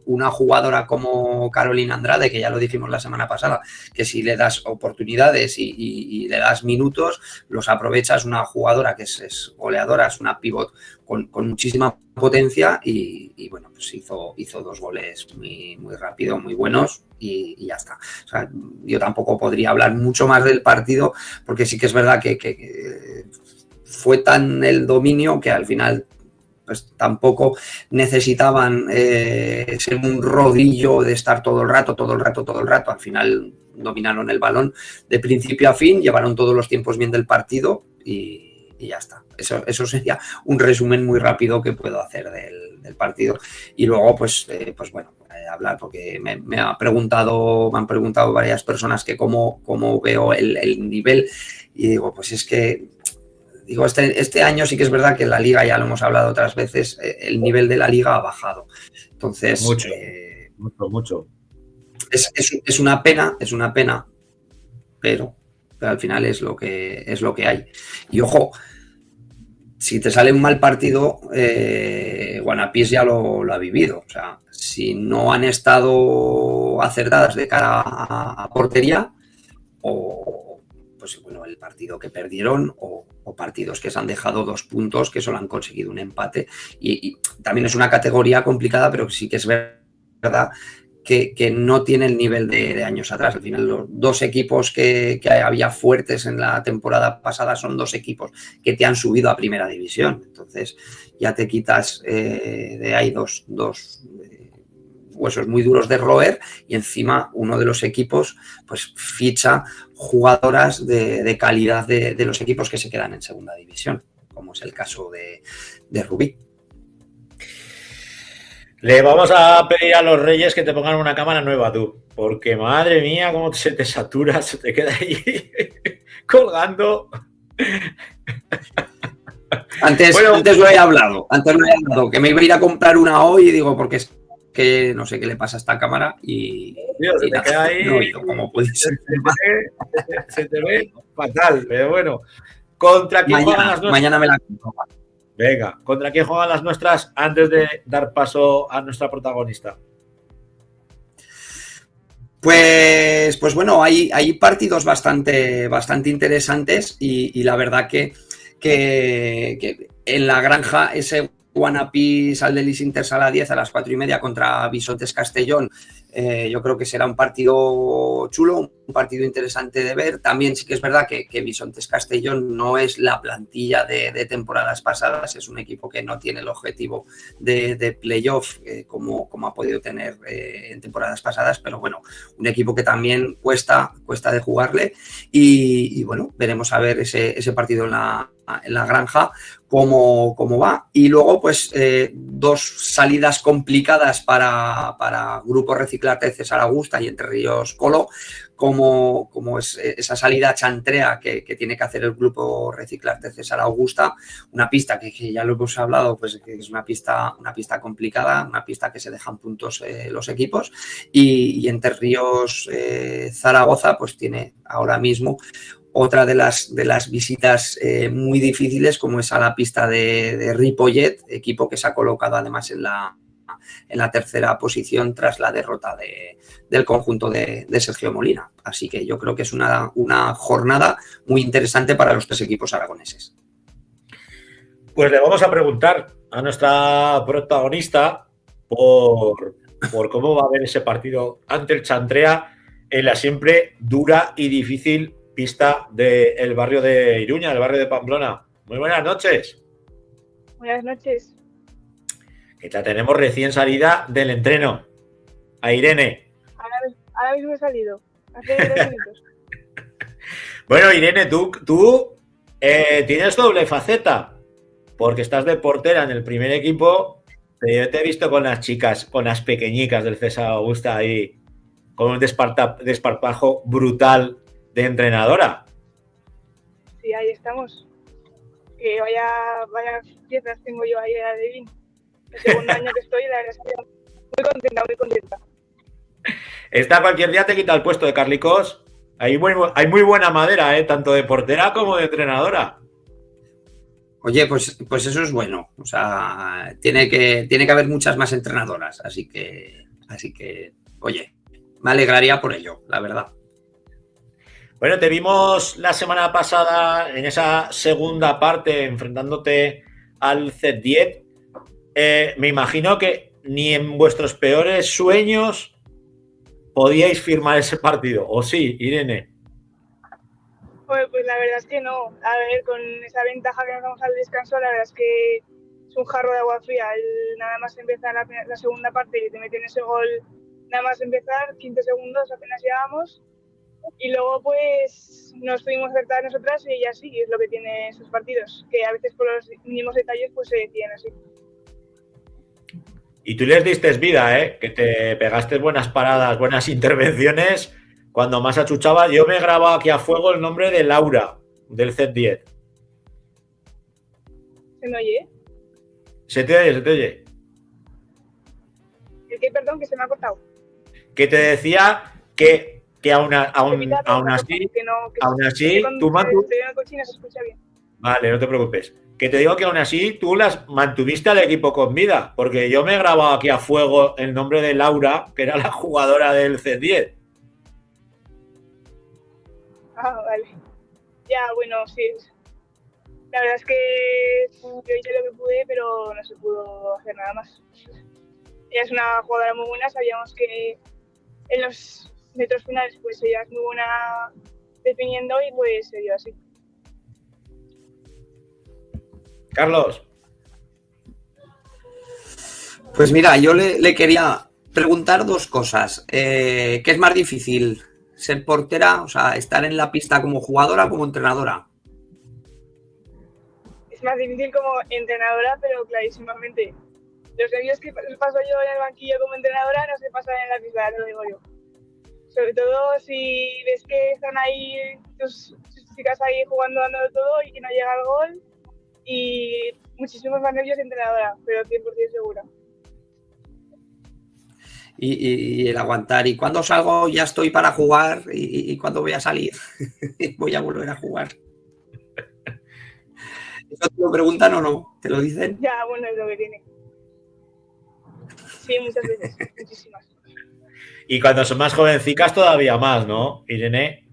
una jugadora como Carolina Andrade, que ya lo dijimos la semana pasada, que si le das oportunidades y le das minutos, los aprovechas. Una jugadora que es goleadora, es una pivot con muchísima potencia y bueno, pues hizo 2 goles muy, muy rápido, muy buenos y ya está. O sea, yo tampoco podría hablar mucho más del partido porque sí que es verdad que fue tan el dominio que al final pues tampoco necesitaban ser un rodillo de estar todo el rato. Al final dominaron el balón de principio a fin, llevaron todos los tiempos bien del partido y ya está. Eso sería un resumen muy rápido que puedo hacer del partido. Y luego, pues bueno, hablar, porque me han preguntado varias personas que cómo veo el nivel, y digo, pues es que este año sí que es verdad que la liga, ya lo hemos hablado otras veces, el nivel de la liga ha bajado. Entonces, mucho. Es una pena, pero al final es lo que hay. Y ojo, si te sale un mal partido, Guanapís ya lo ha vivido. O sea, si no han estado acertadas de cara a portería, o pues bueno, el partido que perdieron, o partidos que se han dejado 2 puntos, que solo han conseguido un empate. Y también es una categoría complicada, pero sí que es verdad que no tiene el nivel de años atrás. Al final, los 2 equipos que había fuertes en la temporada pasada son 2 equipos que te han subido a primera división. Entonces, ya te quitas de ahí dos huesos muy duros de roer, y encima uno de los equipos pues ficha jugadoras de calidad de los equipos que se quedan en segunda división, como es el caso de Rubí. Le vamos a pedir a los Reyes que te pongan una cámara nueva tú, porque madre mía, cómo se te satura, se te queda ahí colgando. Antes lo he hablado, que me iba a ir a comprar una hoy, y digo, porque es que no sé qué le pasa a esta cámara, y Dios, se te queda ahí, no he oído, como puede ser. Se te ve fatal, pero bueno. ¿Contra quién juegan las nuestras? Mañana me la compro. Venga, ¿contra quién juegan las nuestras antes de dar paso a nuestra protagonista? Pues bueno, hay partidos bastante interesantes, y la verdad que en la granja ese Guanapís Aldelis Intersala 10 a las 4:30 contra Bisontes Castellón, yo creo que será un partido chulo, un partido interesante de ver. También sí que es verdad que Bisontes Castellón no es la plantilla de temporadas pasadas, es un equipo que no tiene el objetivo de playoff como ha podido tener en temporadas pasadas, pero bueno, un equipo que también cuesta de jugarle, y bueno, veremos a ver ese partido en la granja cómo va. Y luego pues 2 salidas complicadas para Grupo Reciclarte César Augusta y Entre Ríos Colo, como es esa salida chantrea que tiene que hacer el Grupo Reciclarte César Augusta, una pista que ya lo hemos hablado, pues que es una pista complicada, una pista que se dejan puntos los equipos, y Entre Ríos Zaragoza pues tiene ahora mismo otra de las visitas muy difíciles, como es a la pista de Ripollet, equipo que se ha colocado además en la tercera posición tras la derrota del conjunto de Sergio Molina. Así que yo creo que es una jornada muy interesante para los 3 equipos aragoneses. Pues le vamos a preguntar a nuestra protagonista por cómo va a ver ese partido ante el Chantrea en la siempre dura y difícil pista del barrio de Iruña, el barrio de Pamplona. Muy buenas noches. Buenas noches. Que la tenemos recién salida del entreno. A Irene. Ahora mismo he salido. Hace 2 minutos. Bueno, Irene, tú tienes doble faceta, porque estás de portera en el primer equipo, pero yo te he visto con las chicas, con las pequeñicas del César Augusta ahí, con un desparpajo brutal de entrenadora. Sí, ahí estamos. Que vaya piezas tengo yo ahí a Devin. El segundo año que estoy, la verdad es que muy contenta. Esta cualquier día te quita el puesto de Carlicos. Hay muy buena madera, tanto de portera como de entrenadora. Oye, pues eso es bueno. O sea, tiene que haber muchas más entrenadoras. Así que, oye, me alegraría por ello, la verdad. Bueno, te vimos la semana pasada en esa segunda parte enfrentándote al Z10. Me imagino que ni en vuestros peores sueños podíais firmar ese partido. ¿O sí, Irene? Pues la verdad es que no. A ver, con esa ventaja que nos damos al descanso, la verdad es que es un jarro de agua fría. Nada más empezar la segunda parte y te meten ese gol, nada más empezar, 15 segundos apenas llegábamos. Y luego pues nos fuimos acertadas nosotras, y ya sí, es lo que tiene esos partidos, que a veces por los mínimos detalles pues se deciden así. Y tú les diste vida, ¿eh? Que te pegaste buenas paradas, buenas intervenciones. Cuando más achuchaba, yo me he grabado aquí a fuego el nombre de Laura, del Z10. ¿Se me oye? Se te oye, se te oye. ¿El qué? Perdón, que se me ha cortado. Que te decía que aún así, tú no se escucha bien. Vale, no te preocupes. Que te digo que aún así tú las mantuviste al equipo con vida, porque yo me he grabado aquí a fuego el nombre de Laura, que era la jugadora del C10. Ah, vale. Ya, bueno, sí. La verdad es que yo hice lo que pude, pero no se pudo hacer nada más. Ella es una jugadora muy buena, sabíamos que en los metros finales pues ella es muy buena definiendo y pues se dio así. Carlos. Pues mira, yo le quería preguntar dos cosas. ¿Qué es más difícil? ¿Ser portera, o sea, estar en la pista como jugadora o como entrenadora? Es más difícil como entrenadora, pero clarísimamente. Los nervios que paso yo en el banquillo como entrenadora no se pasan en la pista, lo digo yo. Sobre todo si ves que están ahí tus chicas ahí jugando, dándolo todo y que no llega el gol. Y muchísimos más nervios entrenadora, pero 100% segura. Y el aguantar. ¿Y cuándo salgo ya estoy para jugar? ¿Y cuándo voy a salir? Voy a volver a jugar. ¿Eso te lo preguntan o no? ¿Te lo dicen? Ya, bueno, es lo que tiene. Sí, muchas veces, muchísimas. Y cuando son más jovencicas todavía más, ¿no, Irene?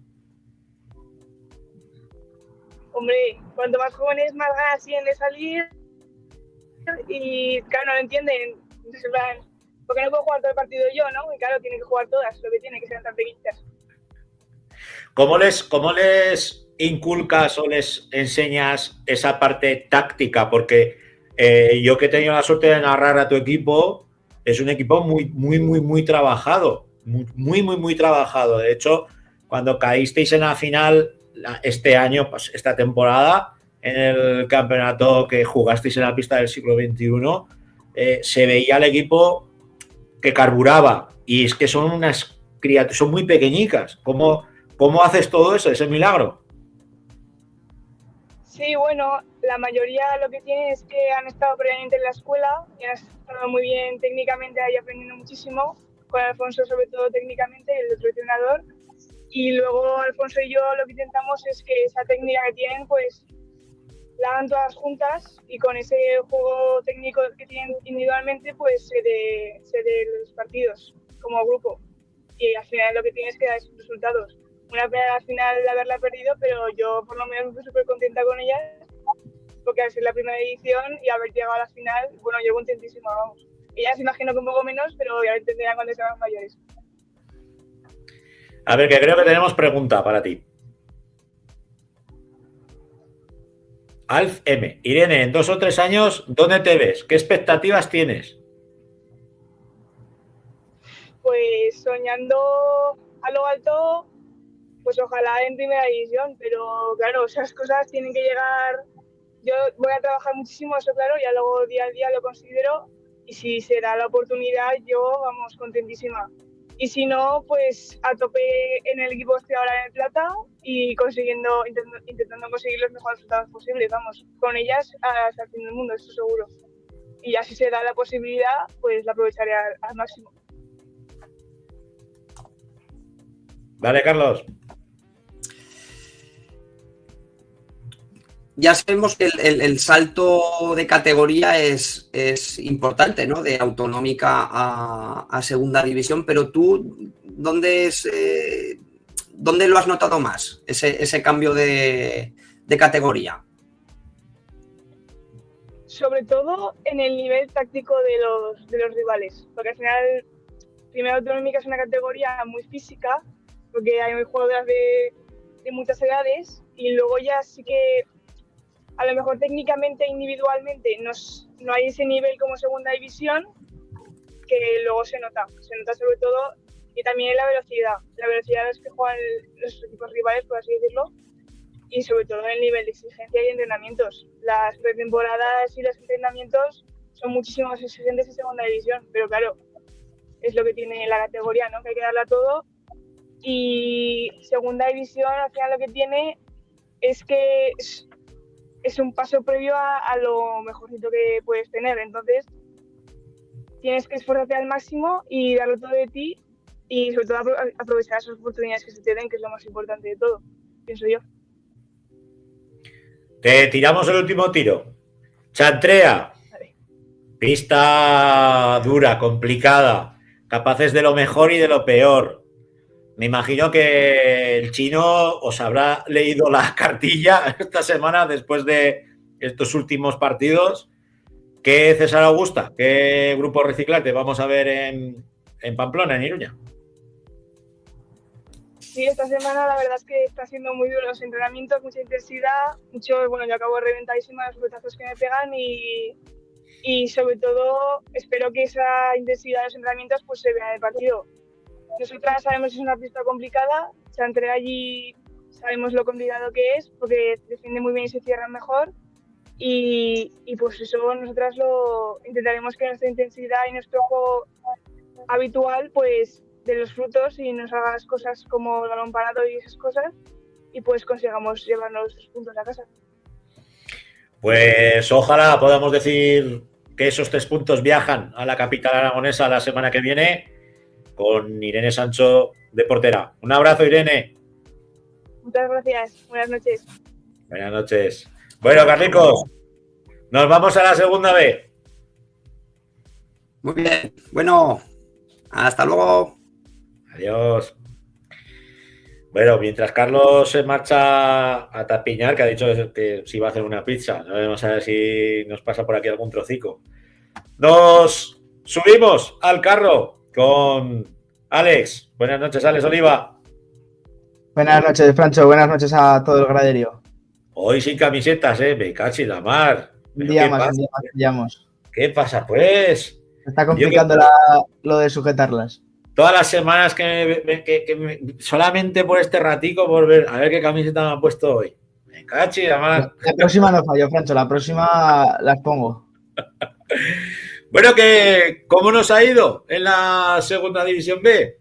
Hombre, cuanto más jóvenes, más ganas tienen de salir. Y claro, no lo entienden. Entonces, en plan, ¿por qué no puedo jugar todo el partido yo, no? Y claro, tienen que jugar todas, lo que tiene que ser tan pequeñitas. ¿Cómo les inculcas o les enseñas esa parte táctica? Porque yo que he tenido la suerte de narrar a tu equipo, es un equipo muy trabajado. Muy trabajado. De hecho, cuando caísteis en la final este año, pues esta temporada, en el campeonato que jugasteis en la pista del siglo XXI, se veía el equipo que carburaba. Y es que son unas criaturas, son muy pequeñicas. ¿Cómo haces todo eso, ese milagro? Sí, bueno, la mayoría lo que tienen es que han estado previamente en la escuela y han estado muy bien técnicamente ahí aprendiendo muchísimo, con Alfonso sobre todo técnicamente, el otro entrenador. Y luego Alfonso y yo lo que intentamos es que esa técnica que tienen, pues la hagan todas juntas y con ese juego técnico que tienen individualmente, pues se dé los partidos como grupo. Y al final lo que tienes es que dar esos resultados. Una pena al final de haberla perdido, pero yo por lo menos me estoy súper contenta con ella, porque al ser la primera edición y haber llegado a la final, bueno, yo contentísima, vamos. Ellas imagino que un poco menos, pero ya lo entenderán cuando sean mayores. A ver, que creo que tenemos pregunta para ti. Alf M. Irene, en 2 o 3 años, ¿dónde te ves? ¿Qué expectativas tienes? Pues soñando a lo alto, pues ojalá en primera división, pero claro, esas cosas tienen que llegar. Yo voy a trabajar muchísimo, eso claro, ya luego día a día lo considero, y si se da la oportunidad, yo, vamos, contentísima. Y si no, pues a tope en el equipo estoy ahora en el Plata y intentando conseguir los mejores resultados posibles, vamos, con ellas hasta el fin del mundo, eso seguro. Y ya si se da la posibilidad, pues la aprovecharé al máximo. Vale, Carlos. Ya sabemos que el salto de categoría es importante, ¿no? De autonómica a segunda división, pero tú, ¿dónde lo has notado más, ese cambio de categoría? Sobre todo en el nivel táctico de los rivales, porque al final, primero autonómica es una categoría muy física, porque hay jugadoras de muchas edades, y luego ya sí que a lo mejor técnicamente, individualmente, no hay ese nivel como segunda división, que luego se nota sobre todo, y también en la velocidad a las que juegan los equipos rivales, por así decirlo, y sobre todo en el nivel de exigencia y entrenamientos. Las pretemporadas y los entrenamientos son muchísimo más exigentes en segunda división, pero claro, es lo que tiene la categoría, ¿no? Que hay que darle a todo. Y segunda división, al final lo que tiene es que es un paso previo a lo mejorcito que puedes tener. Entonces, tienes que esforzarte al máximo y darlo todo de ti y sobre todo aprovechar esas oportunidades que se te den, que es lo más importante de todo, pienso yo. Te tiramos el último tiro. Chantrea. Vale. Pista dura, complicada. Capaces de lo mejor y de lo peor. Me imagino que el chino os habrá leído la cartilla esta semana después de estos últimos partidos. ¿Qué César Augusta? ¿Qué grupo reciclante vamos a ver en Pamplona, en Iruña? Sí, esta semana la verdad es que está siendo muy duro los entrenamientos, mucha intensidad, bueno, yo acabo reventadísima los petazos que me pegan y sobre todo espero que esa intensidad de los entrenamientos pues se vea en el partido. Nosotras sabemos que es una pista complicada, Chantrea allí sabemos lo complicado que es porque defiende muy bien y se cierran mejor y pues eso nosotras lo intentaremos que nuestra intensidad y nuestro juego habitual pues de los frutos y nos hagas cosas como el balón parado y esas cosas y pues consigamos llevarnos los puntos a casa. Pues ojalá podamos decir que esos 3 puntos viajan a la capital aragonesa la semana que viene con Irene Sancho de portera. Un abrazo, Irene. Muchas gracias. Buenas noches. Buenas noches. Bueno, Carlicos, nos vamos a la segunda B. Muy bien. Bueno, hasta luego. Adiós. Bueno, mientras Carlos se marcha a tapiñar, que ha dicho que si va a hacer una pizza, no vamos a ver si nos pasa por aquí algún trocico. Nos subimos al carro con Alex. Buenas noches, Alex Oliva. Buenas noches, Francho. Buenas noches a todo el graderío. Hoy sin camisetas, me cachi la mar. Un día más pillamos. ¿Qué pasa, pues? Se está complicando lo de sujetarlas. Todas las semanas solamente por este ratico, por ver, a ver qué camiseta me ha puesto hoy. Me cachi la mar. La próxima no fallo, Francho. La próxima las pongo. Bueno, ¿cómo nos ha ido en la segunda división B?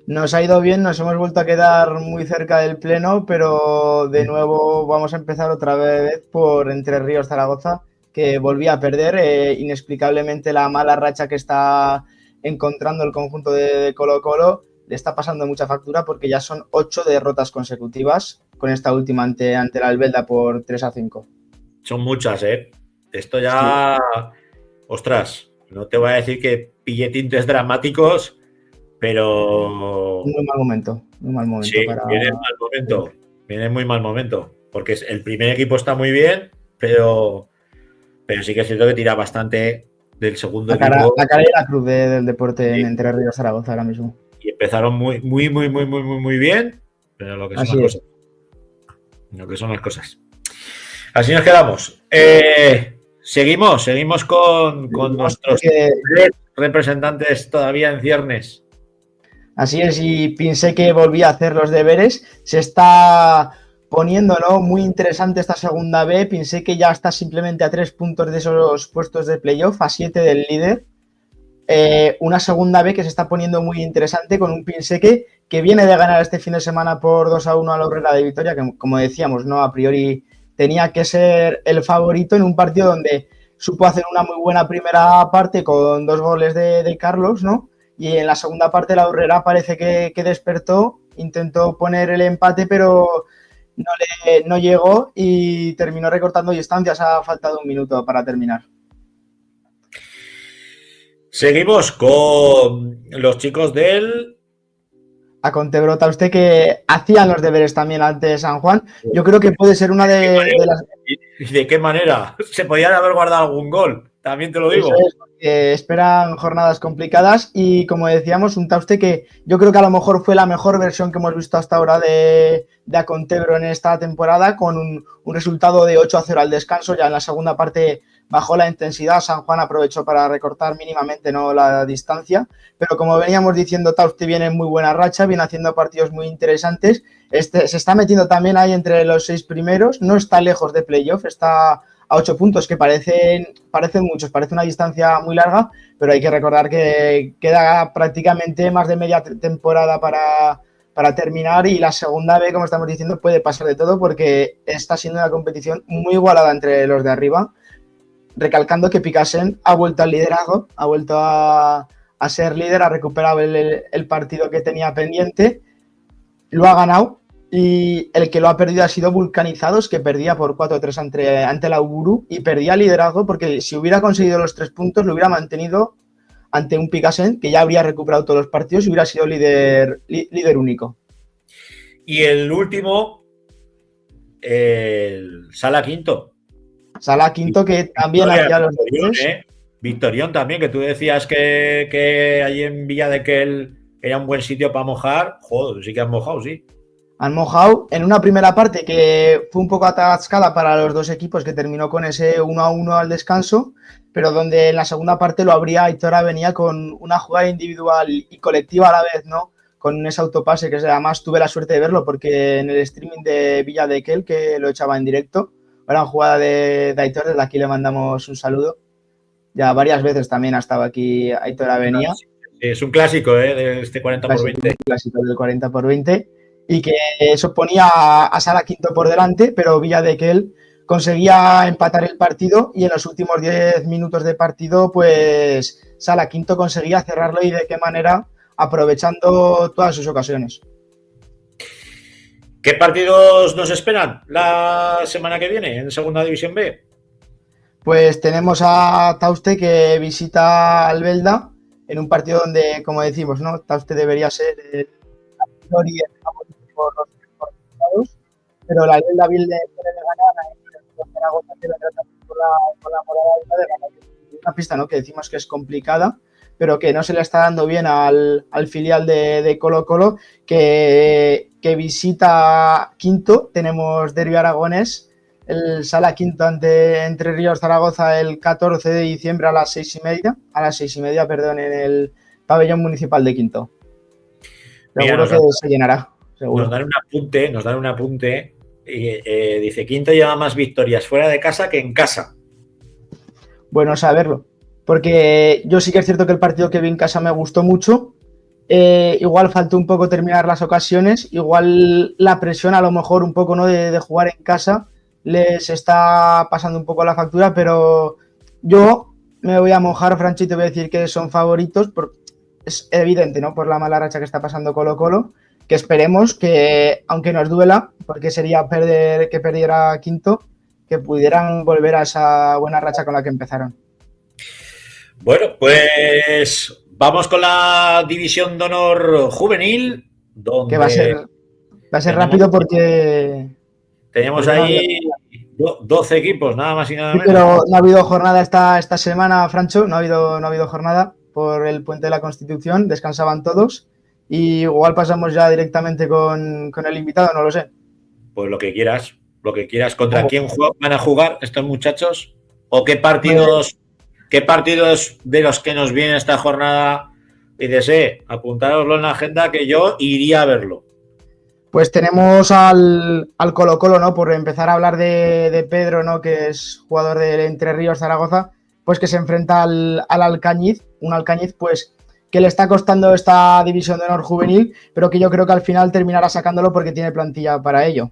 Nos ha ido bien, nos hemos vuelto a quedar muy cerca del pleno, pero de nuevo vamos a empezar otra vez por Entre Ríos Zaragoza, que volvía a perder inexplicablemente la mala racha que está encontrando el conjunto de Colo-Colo. Le está pasando mucha factura porque ya son 8 derrotas consecutivas con esta última ante la Albelda por 3-5. Son muchas, Esto ya... Sí. Ostras, no te voy a decir que pille tintes dramáticos, pero... Muy mal momento. Sí, viene muy mal momento, porque el primer equipo está muy bien, pero sí que es cierto que tira bastante del segundo equipo. La cara y la cruz del deporte, sí, en Entre Ríos Zaragoza ahora mismo. Y empezaron muy bien, pero lo que son las cosas. Así nos quedamos. Seguimos con nuestros 3 representantes todavía en ciernes. Así es, y pensé que volvía a hacer los deberes. Se está poniendo, ¿no?, muy interesante esta segunda B. Pensé que ya está simplemente a 3 puntos de esos puestos de playoff, a 7 del líder. Una segunda B que se está poniendo muy interesante con un Pinseque que viene de ganar este fin de semana por 2-1 a la Urrera de Vitoria, que como decíamos, no, a priori tenía que ser el favorito en un partido donde supo hacer una muy buena primera parte con 2 goles de Carlos, ¿no? Y en la segunda parte la Urrera parece que despertó, intentó poner el empate, pero no llegó y terminó recortando distancias. Ha faltado 1 minuto para terminar. Seguimos con los chicos del... A Contebrota, usted que hacían los deberes también ante San Juan. Yo creo que puede ser una de las... ¿Y de qué manera? Se podían haber guardado algún gol, también te lo digo. Eso es, porque esperan jornadas complicadas y, como decíamos, un Tauste que yo creo que a lo mejor fue la mejor versión que hemos visto hasta ahora de Acontebro en esta temporada, con un resultado de 8-0 al descanso. Ya en la segunda parte bajó la intensidad, San Juan aprovechó para recortar mínimamente, ¿no?, la distancia, pero como veníamos diciendo, Tauste viene en muy buena racha, viene haciendo partidos muy interesantes, se está metiendo también ahí entre los 6 primeros, no está lejos de playoff, está a 8 puntos, que parecen muchos, parece una distancia muy larga, pero hay que recordar que queda prácticamente más de media temporada para terminar, y la segunda B, como estamos diciendo, puede pasar de todo porque está siendo una competición muy igualada entre los de arriba, recalcando que Picasen ha vuelto al liderazgo, ha vuelto a ser líder, ha recuperado el partido que tenía pendiente, lo ha ganado, y el que lo ha perdido ha sido Vulcanizados, que perdía por 4-3 ante la Uburu y perdía liderazgo porque si hubiera conseguido los 3 puntos lo hubiera mantenido ante un Picasen que ya habría recuperado todos los partidos y hubiera sido líder único. Y el último, el Sala Quinto. Sala Quinto, que también hacía los deberes. Victorión también, que tú decías que allí en Villa de Quel era un buen sitio para mojar. Joder, sí que han mojado, sí. Han mojado en una primera parte que fue un poco atascada para los dos equipos, que terminó con ese 1-1 al descanso, pero donde en la segunda parte lo abría Aitor Avenía con una jugada individual y colectiva a la vez, ¿no? Con ese autopase, que además tuve la suerte de verlo porque en el streaming de Villa de Quel, que lo echaba en directo, era una jugada de Aitor, desde aquí le mandamos un saludo. Ya varias veces también ha estado aquí Aitor Avenía. Es un clásico, de este 40x20. Un clásico del 40x20. Y que eso ponía a Sala Quinto por delante, pero Villa de Quel conseguía empatar el partido y en los últimos 10 minutos de partido, pues Sala Quinto conseguía cerrarlo, y de qué manera, aprovechando todas sus ocasiones. ¿Qué partidos nos esperan la semana que viene en Segunda División B? Pues tenemos a Tauste, que visita al Belda en un partido donde, como decimos, ¿no? Tauste debería ser la victoria por los resultados, pero la Belda puede ganar en Zaragoza, debe tratar con la moral alta de ganar una pista, ¿no? Que decimos que es complicada, pero que no se le está dando bien al filial de Colo-Colo, que visita Quinto. Tenemos derbi aragonés, el Sala Quinto ante Entre Ríos Zaragoza el 14 de diciembre a las 6:30, en el pabellón municipal de Quinto. Seguro que se llenará. Seguro. Nos dan un apunte. Dice: Quinto lleva más victorias fuera de casa que en casa. Bueno saberlo, porque yo sí que es cierto que el partido que vi en casa me gustó mucho. Igual faltó un poco terminar las ocasiones, igual la presión a lo mejor un poco, ¿no? de jugar en casa les está pasando un poco la factura, pero yo me voy a mojar, Franchi, y te voy a decir que son favoritos, es evidente, ¿no? Por la mala racha que está pasando Colo-Colo, que esperemos que, aunque nos duela, porque sería que perdiera Quinto, que pudieran volver a esa buena racha con la que empezaron. Bueno, pues vamos con la División de Honor Juvenil, donde que va a ser rápido porque tenemos ahí 12 equipos, nada más y nada menos. Pero no ha habido jornada esta semana, Francho, no ha habido jornada por el Puente de la Constitución, descansaban todos, y igual pasamos ya directamente con el invitado, no lo sé. Pues lo que quieras. ¿Contra quién van a jugar estos muchachos? ¿O qué partidos de los que nos viene esta jornada? Y dices, apuntároslo en la agenda, que yo iría a verlo. Pues tenemos al Colo-Colo, ¿no? Por empezar a hablar de Pedro, ¿no? Que es jugador de Entre Ríos Zaragoza, pues que se enfrenta al Alcañiz, un Alcañiz pues que le está costando esta División de Honor Juvenil, pero que yo creo que al final terminará sacándolo porque tiene plantilla para ello.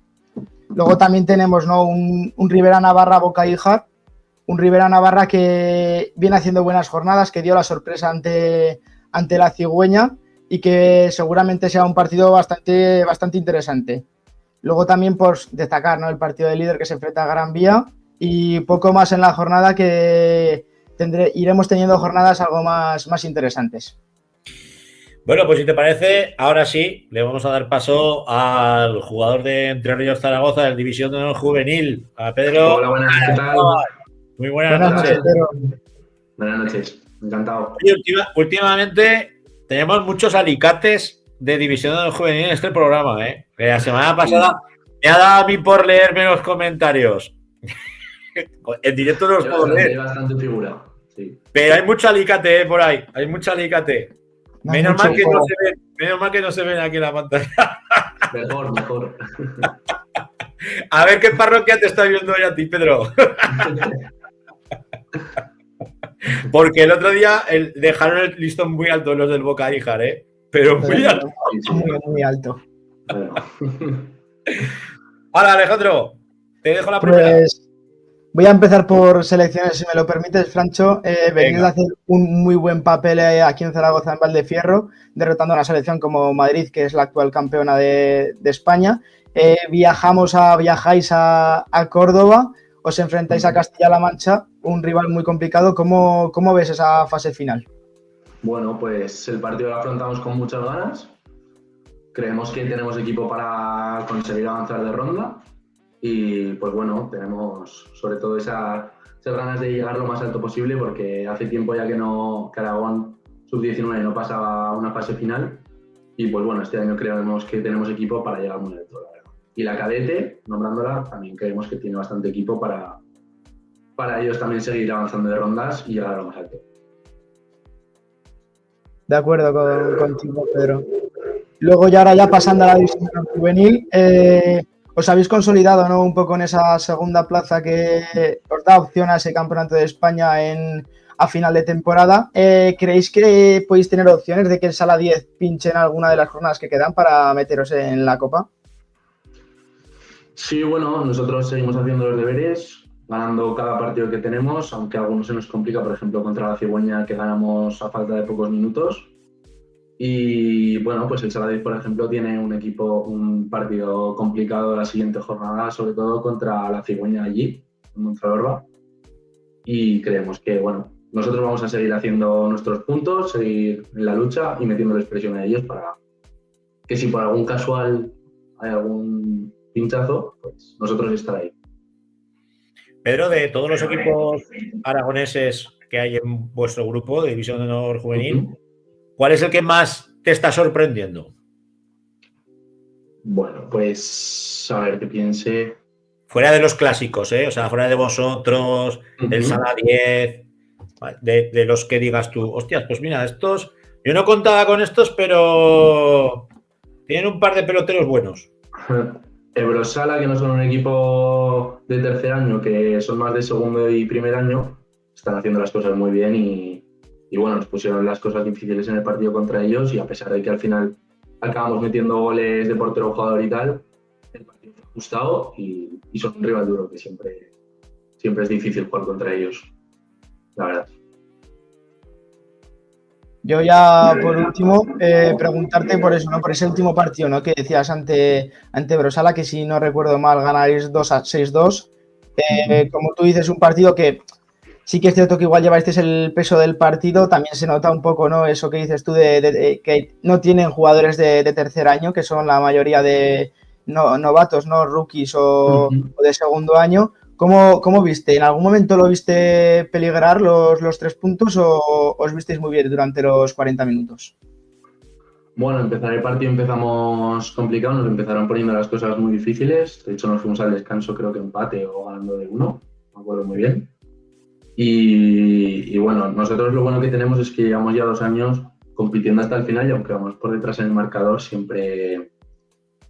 Luego también tenemos, ¿no? un Rivera Navarra Boca Híjar, un Rivera Navarra que viene haciendo buenas jornadas, que dio la sorpresa ante la Cigüeña, y que seguramente sea un partido bastante interesante. Luego también pues destacar, ¿no? El partido de líder que se enfrenta a Gran Vía, y poco más en la jornada, que iremos teniendo jornadas algo más interesantes. Bueno, pues si te parece, ahora sí, le vamos a dar paso al jugador de Entre Ríos Zaragoza, de División de Honor Juvenil, a Pedro. Hola, buenas, ¿qué tal? Muy buenas noches. Pedro. Buenas noches, encantado. Oye, últimamente tenemos muchos alicates de División de Honor Juvenil en este programa, ¿eh? La semana pasada me ha dado a mí por leerme los comentarios. En directo no los puedo leer. Hay bastante figura, sí. Pero hay mucho alicate, por ahí. Hay mucho alicate. Menos mal que no se ven aquí en la pantalla. Mejor. A ver qué parroquia te está viendo hoy a ti, Pedro. Porque el otro día dejaron el listón muy alto los del Boca Ijar, ¿eh? Pero muy alto. Muy, muy alto. Bueno. Hola, Alejandro. Te dejo la primera. Pues voy a empezar por selecciones, si me lo permites, Francho. Venís de hacer un muy buen papel aquí en Zaragoza, en Valdefierro, derrotando a una selección como Madrid, que es la actual campeona de España. Viajáis a Córdoba, os enfrentáis a Castilla-La Mancha, un rival muy complicado. ¿Cómo ves esa fase final? Bueno, pues el partido lo afrontamos con muchas ganas. Creemos que tenemos equipo para conseguir avanzar de ronda. Y pues bueno, tenemos sobre todo esas ganas de llegar lo más alto posible, porque hace tiempo ya que Aragón Sub-19 no pasaba a una fase final. Y pues bueno, este año creemos que tenemos equipo para llegar muy alto, la verdad. Y la cadete, nombrándola, también creemos que tiene bastante equipo para ellos también seguir avanzando de rondas y llegar a lo más alto. De acuerdo contigo, Pedro. Luego ya pasando a la división juvenil, os habéis consolidado, ¿no?, un poco en esa segunda plaza que os da opción a ese campeonato de España a final de temporada. ¿Creéis que podéis tener opciones de que el Sala 10 pinche en alguna de las jornadas que quedan para meteros en la Copa? Sí, bueno, nosotros seguimos haciendo los deberes, ganando cada partido que tenemos, aunque a algunos se nos complica, por ejemplo, contra la Cigüeña, que ganamos a falta de pocos minutos. Y bueno, pues el Sala 10, por ejemplo, tiene un partido complicado la siguiente jornada, sobre todo contra la Cigüeña allí, en Monfragorba. Y creemos que, bueno, nosotros vamos a seguir haciendo nuestros puntos, seguir en la lucha y metiéndoles presión a ellos para que si por algún casual hay algún pinchazo, pues nosotros estar ahí. Pedro, de todos los equipos aragoneses que hay en vuestro grupo de División de Honor Juvenil, ¿cuál es el que más te está sorprendiendo? Bueno, pues a ver, que piense. Fuera de los clásicos, ¿eh? O sea, fuera de vosotros, del Sala 10, de los que digas tú, hostias, pues mira, estos, yo no contaba con estos, pero tienen un par de peloteros buenos. Ebrosala, que no son un equipo de tercer año, que son más de segundo y primer año, están haciendo las cosas muy bien y bueno, nos pusieron las cosas difíciles en el partido contra ellos, y a pesar de que al final acabamos metiendo goles de portero jugador y tal, el partido fue ajustado y son un rival duro, que siempre es difícil jugar contra ellos, la verdad. Yo ya, por último, preguntarte por eso, ¿no?, por ese último partido, ¿no?, que decías ante Ebrosala, que si no recuerdo mal ganáis 6-2. Como tú dices, un partido que sí que es cierto que igual llevasteis el peso del partido, también se nota un poco, ¿no?, eso que dices tú de que no tienen jugadores de tercer año, que son la mayoría de novatos, ¿no?, rookies o de segundo año. ¿Cómo viste? ¿En algún momento lo viste peligrar los 3 puntos o os visteis muy bien durante los 40 minutos? Bueno, empezar el partido empezamos complicado, nos empezaron poniendo las cosas muy difíciles. De hecho, nos fuimos al descanso, creo que empate o ganando de 1, me acuerdo muy bien. Y bueno, nosotros lo bueno que tenemos es que llevamos ya 2 años compitiendo hasta el final, y aunque vamos por detrás en el marcador, siempre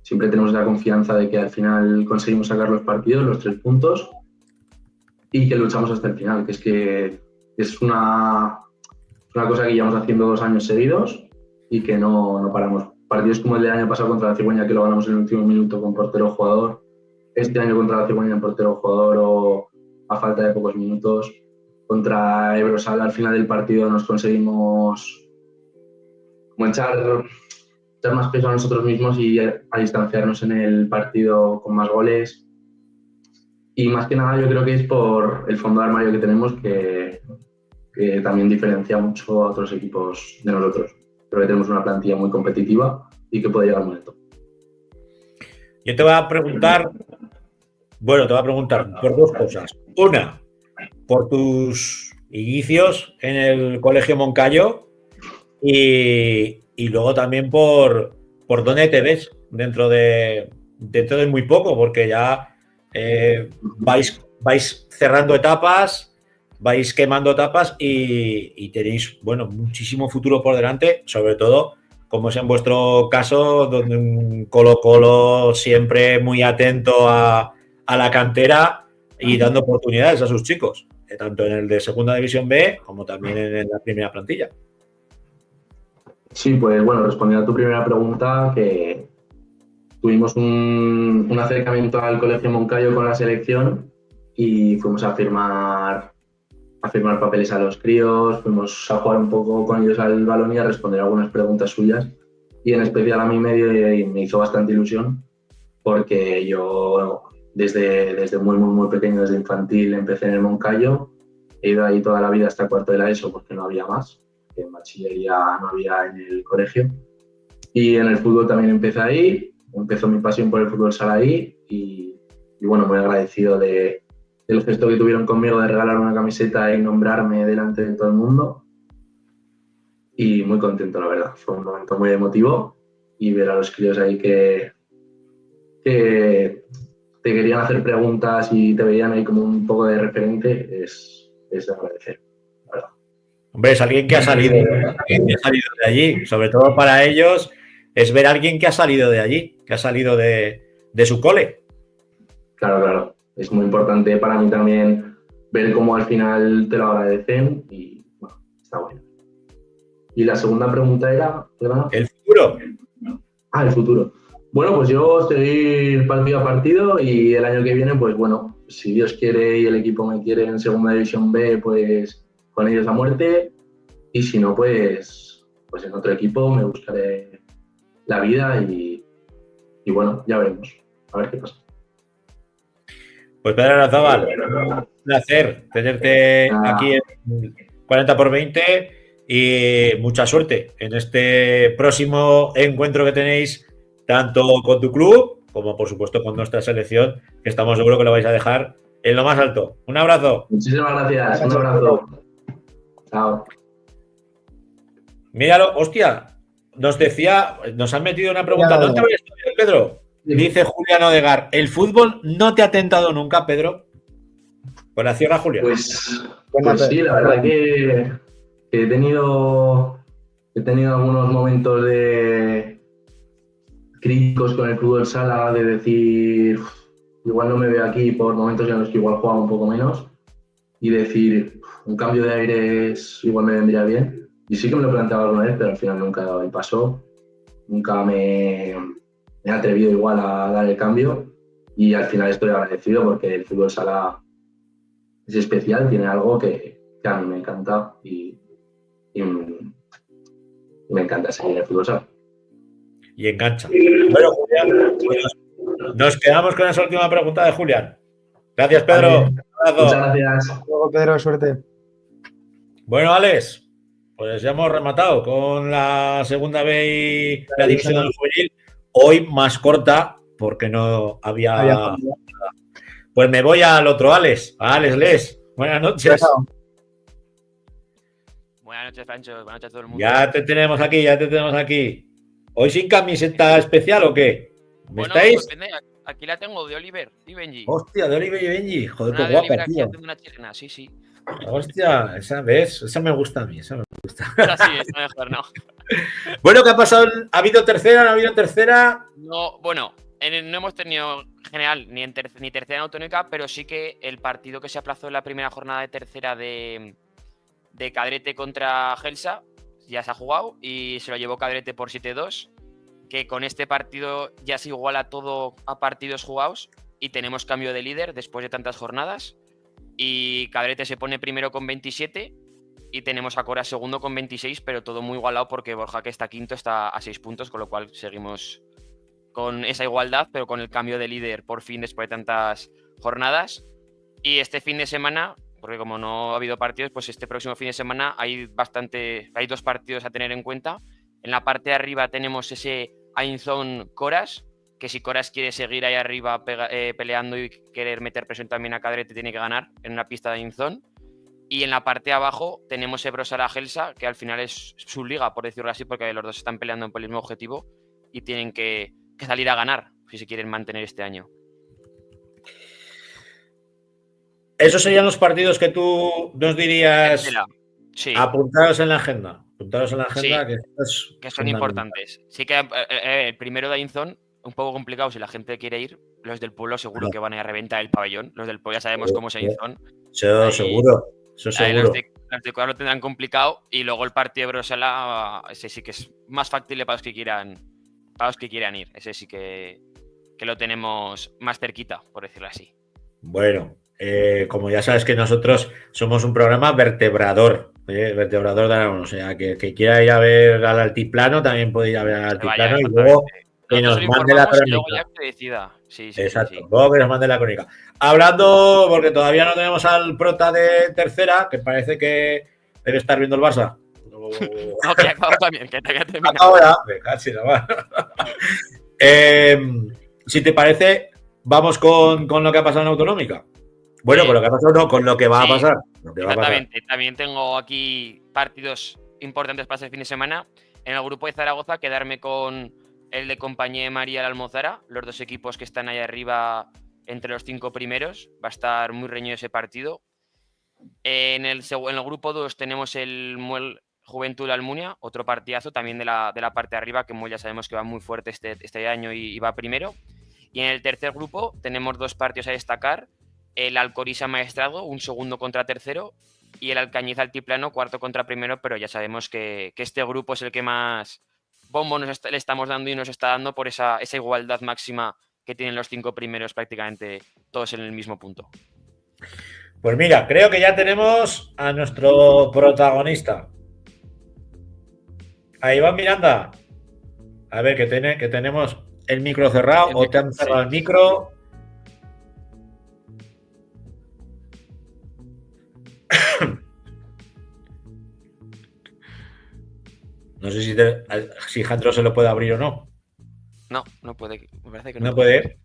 tenemos la confianza de que al final conseguimos sacar los partidos, los 3 puntos, y que luchamos hasta el final, que es una cosa que llevamos haciendo 2 años seguidos y que no paramos. Partidos como el del año pasado contra la Cigüeña, que lo ganamos en el último minuto con portero jugador, este año contra la Cigüeña en portero jugador o a falta de pocos minutos. Contra Ebrosala al final del partido nos conseguimos como echar más peso a nosotros mismos y a distanciarnos en el partido con más goles. Y más que nada yo creo que es por el fondo de armario que tenemos, que también diferencia mucho a otros equipos de nosotros. Creo que tenemos una plantilla muy competitiva y que puede llegar muy alto. Yo te voy a preguntar por 2 cosas. Una, por tus inicios en el Colegio Moncayo y luego también por dónde te ves dentro de muy poco, porque ya vais cerrando etapas, vais quemando etapas y tenéis, bueno, muchísimo futuro por delante, sobre todo como es en vuestro caso, donde un Colo-Colo siempre muy atento a la cantera y dando oportunidades a sus chicos, tanto en el de Segunda División B como también en la primera plantilla. Sí, pues bueno, respondiendo a tu primera pregunta, que tuvimos un acercamiento al Colegio Moncayo con la selección y fuimos a firmar papeles a los críos, fuimos a jugar un poco con ellos al balón y a responder algunas preguntas suyas. Y en especial a mí me hizo bastante ilusión porque yo desde muy pequeño, desde infantil, empecé en el Moncayo. He ido ahí toda la vida hasta cuarto de la ESO porque no había más. En bachillería no había en el colegio. Y en el fútbol también empecé ahí. Empezó mi pasión por el fútbol sala ahí y bueno, muy agradecido del gesto que tuvieron conmigo de regalar una camiseta y nombrarme delante de todo el mundo. Y muy contento, la verdad. Fue un momento muy emotivo y ver a los críos ahí que te querían hacer preguntas y te veían ahí como un poco de referente es de agradecer, la verdad. Hombre, es alguien que ha salido de allí. Sobre todo para ellos es ver a alguien que ha salido de allí, que ha salido de su cole. Claro. Es muy importante para mí también ver cómo al final te lo agradecen y bueno, está bueno. Y la segunda pregunta era, ¿verdad? El futuro. El futuro. Bueno, pues yo seguir partido a partido y el año que viene, pues bueno, si Dios quiere y el equipo me quiere en Segunda División B, pues con ellos a muerte. Y si no, pues en otro equipo me buscaré la vida y bueno, ya veremos. A ver qué pasa. Pues Pedro Arazábal, un placer tenerte aquí en 40x20 y mucha suerte en este próximo encuentro que tenéis tanto con tu club como por supuesto con nuestra selección, que estamos seguros que lo vais a dejar en lo más alto. Un abrazo. Muchísimas gracias, un abrazo. Chao. Míralo, hostia, nos han metido una pregunta. ¿No te habías estudiado, Pedro? Dice Julián Odegar, ¿el fútbol no te ha tentado nunca, Pedro? Pues la cierra Julián. Pues sí, la verdad que he tenido algunos momentos de críticos con el fútbol sala, de decir, igual no me veo aquí por momentos en los que igual jugaba un poco menos, y decir, un cambio de aires igual me vendría bien. Y sí que me lo he planteado alguna vez, pero al final nunca he dado el paso, nunca me he atrevido igual a dar el cambio, y al final estoy agradecido porque el fútbol sala es especial, tiene algo que a mí me encanta y me encanta seguir el fútbol sala. Y engancha. Bueno, Julián, nos quedamos con esa última pregunta de Julián. Gracias, Pedro. Muchas gracias. Hasta luego, Pedro, suerte. Bueno, Alex, pues ya hemos rematado con la segunda B y la división del juvenil. Hoy más corta porque no había... Pues me voy al otro Alex, a Alex Les. Buenas noches. Buenas noches, Pancho. Buenas noches a todo el mundo. Ya te tenemos aquí. ¿Hoy sin camiseta especial o qué? ¿Me bueno, estáis? Depende. Aquí la tengo de Oliver y Benji. Hostia, de Oliver y Benji. Joder, una qué guapa, Oliver tío. Aquí una chilena, sí. Hostia, esa me gusta a mí, esa me gusta. Sí, está mejor, ¿no? Bueno, ¿qué ha pasado? ¿Ha habido tercera? ¿No ha habido tercera? No, bueno, no hemos tenido en general ni tercera en autonómica, pero sí que el partido que se aplazó en la primera jornada de tercera de Cadrete contra Gelsa ya se ha jugado y se lo llevó Cadrete por 7-2, que con este partido ya se iguala todo a partidos jugados y tenemos cambio de líder después de tantas jornadas y Cadrete se pone primero con 27 y tenemos a Cora segundo con 26, pero todo muy igualado porque Borja, que está quinto, está a 6 puntos, con lo cual seguimos con esa igualdad, pero con el cambio de líder por fin después de tantas jornadas. Y este fin de semana, porque como no ha habido partidos, pues este próximo fin de semana hay 2 partidos a tener en cuenta. En la parte de arriba tenemos ese Ainzón Coras, que si Coras quiere seguir ahí arriba peleando y querer meter presión también a Cadrete, tiene que ganar en una pista de Ainzón. Y en la parte de abajo tenemos Ebrosara Gelsa, que al final es su liga, por decirlo así, porque los dos están peleando por el mismo objetivo y tienen que salir a ganar si se quieren mantener este año. Esos serían los partidos que tú nos dirías sí. apuntados en la agenda. Apuntaros en la agenda que esto es que son importantes. Sí que el primero de Ainzón, un poco complicado si la gente quiere ir. Los del pueblo seguro que van a ir a reventar el pabellón. Los del pueblo ya sabemos cómo es Ainzón. Eso seguro. Los de Cuadra lo tendrán complicado. Y luego el partido de Brosela, ese sí que es más factible para los que quieran ir. Ese sí que lo tenemos más cerquita, por decirlo así. Bueno, como ya sabes que nosotros somos un programa vertebrador de Aragón, o sea, que quiera ir a ver al altiplano también puede ir a ver al altiplano y luego que nos mande la crónica. Luego ya que decida. Sí, exacto, luego que nos mande la crónica. Hablando, porque todavía no tenemos al prota de tercera, que parece que debe estar viendo el Barça. No, que ya acabó también, que te había terminado. Ahora, me cacho en la mano. Si te parece, vamos con lo que ha pasado en Autonómica. Bueno, con lo que ha pasado, no, con lo que va a pasar. Exactamente. También tengo aquí partidos importantes para este fin de semana. En el grupo de Zaragoza, quedarme con el de Compañía de María y Almozara, los dos equipos que están ahí arriba entre los 5 primeros. Va a estar muy reñido ese partido. En el grupo 2 tenemos el Muel Juventud Almunia, otro partidazo también de la parte de arriba, que Muel ya sabemos que va muy fuerte este año y va primero. Y en el tercer grupo tenemos 2 partidos a destacar. El Alcoriza Maestrado, un segundo contra tercero, y el Alcañiz Altiplano, cuarto contra primero, pero ya sabemos que este grupo es el que más bombo le estamos dando y nos está dando por esa igualdad máxima que tienen los 5 primeros prácticamente todos en el mismo punto. Pues mira, creo que ya tenemos a nuestro protagonista. A Iván Miranda. A ver, que tenemos el micro cerrado o te han cerrado el micro. No sé si Jandro se lo puede abrir o no. No puede. Me parece que no puede.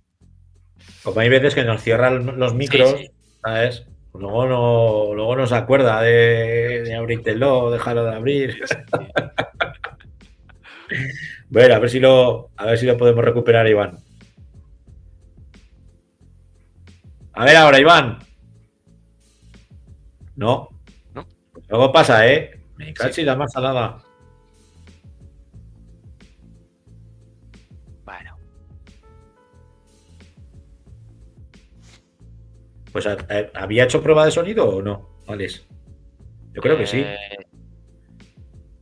Como hay veces que nos cierran los micros, sí. ¿Sabes? Luego no se acuerda de abrírtelo o dejarlo de abrir. Bueno, a ver si lo podemos recuperar, Iván. A ver ahora, Iván. No. Luego pasa, ¿eh? Me cacho y la más salada. Bueno. Pues, ¿había hecho prueba de sonido o no, Alex? Yo creo que sí.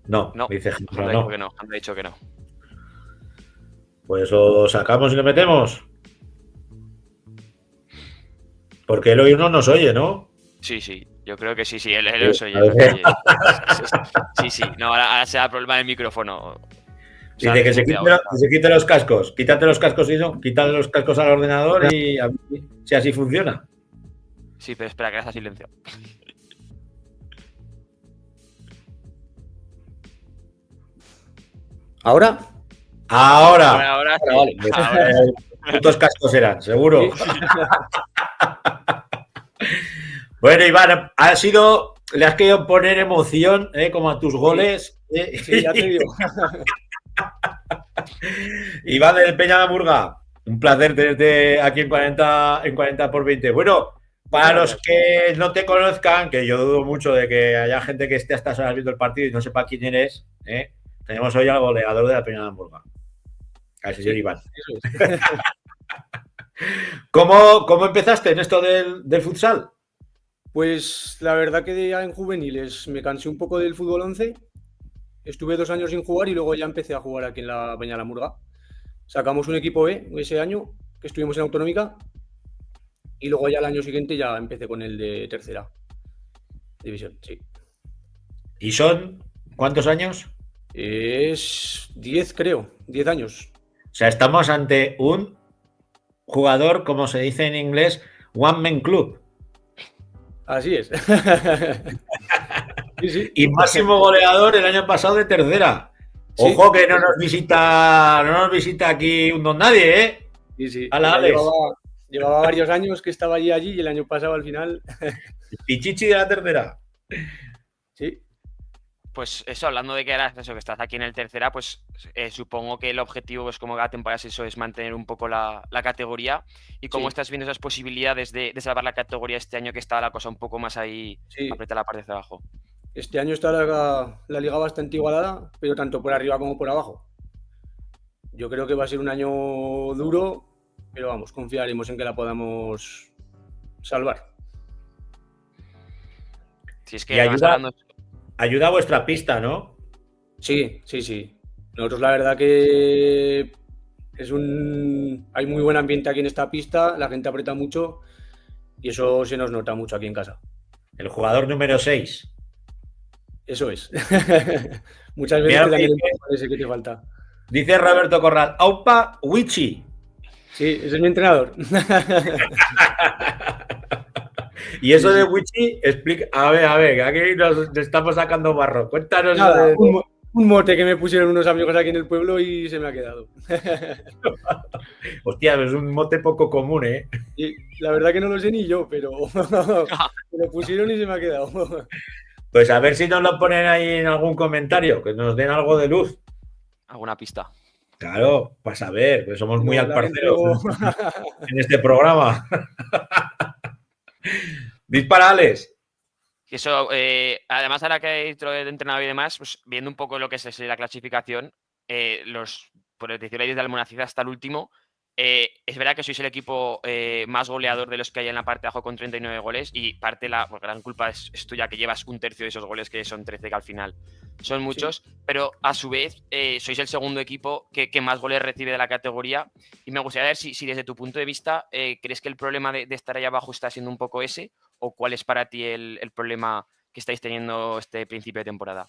No, dice Jandro, no. Jandro ha dicho que no. Pues lo sacamos y lo metemos. Porque él hoy no nos oye, ¿no? Sí. Yo creo que sí. Él nos oye. Sí. No, ahora se da problema del micrófono. Dice que se quite los cascos. Quítate los cascos y no. Quítate los cascos al ordenador y a ver si así funciona. Sí, pero espera, que haga silencio. ¿Ahora? Ahora sí. Vale. Putos cascos eran, seguro. Bueno, Iván, le has querido poner emoción, como a tus goles. Sí, ya te digo. Iván del Peña de Murga, un placer tenerte aquí en 40 por 20. Bueno, para los que no te conozcan, que yo dudo mucho de que haya gente que esté a estas horas viendo el partido y no sepa quién eres, tenemos hoy al goleador de la Peña de Murga, al señor Iván. Eso es. ¿Cómo empezaste en esto del futsal? Pues la verdad que ya en juveniles me cansé un poco del fútbol 11. Estuve 2 años sin jugar y luego ya empecé a jugar aquí en la Peña de la Murga. Sacamos un equipo B ese año que estuvimos en Autonómica y luego ya el año siguiente ya empecé con el de tercera división, sí. ¿Y son cuántos años? Es 10, creo, 10 años. O sea, estamos ante un jugador, como se dice en inglés, one man club. Así es. Sí. Y máximo goleador el año pasado de tercera. Ojo que no nos visita aquí un don nadie, ¿eh? Sí. Alex. Llevaba varios años que estaba allí y el año pasado al final. El pichichi de la tercera. Sí. Pues eso, hablando de que eras eso, que estás aquí en el tercera, pues supongo que el objetivo, pues como cada temporada es eso, es mantener un poco la categoría. ¿Y cómo estás viendo esas posibilidades de salvar la categoría este año, que está la cosa un poco más ahí, apretar la parte de abajo? Este año está la liga bastante igualada, pero tanto por arriba como por abajo. Yo creo que va a ser un año duro, pero vamos, confiaremos en que la podamos salvar. Si es Y que además hablando... ayuda a vuestra pista, ¿no? Sí. Nosotros la verdad que hay muy buen ambiente aquí en esta pista, la gente aprieta mucho y eso se nos nota mucho aquí en casa. El jugador número 6. Eso es. Muchas veces te dan el ese que te falta. Dice Roberto Corral, Aupa Wichi. Sí, ese es mi entrenador. Y eso de Wichi, explica. A ver, aquí nos estamos sacando barro. Cuéntanos. Nada, un mote que me pusieron unos amigos aquí en el pueblo y se me ha quedado. Hostia, es un mote poco común, ¿eh? Y la verdad que no lo sé ni yo, pero me lo pusieron y se me ha quedado. Pues a ver si nos lo ponen ahí en algún comentario, que nos den algo de luz. Alguna pista. Claro, para saber, que somos muy alparceros no. en este programa. Disparales. Eso, además, ahora que hay de entrenador y demás, pues viendo un poco lo que es la clasificación, por decirlo ahí, desde Almonacid hasta el último, es verdad que sois el equipo más goleador de los que hay en la parte de abajo con 39 goles y parte la gran culpa es tuya, que llevas un tercio de esos goles, que son 13, que al final son muchos, sí. Pero a su vez sois el segundo equipo que más goles recibe de la categoría y me gustaría ver si desde tu punto de vista crees que el problema de estar ahí abajo está siendo un poco ese o cuál es para ti el problema que estáis teniendo este principio de temporada.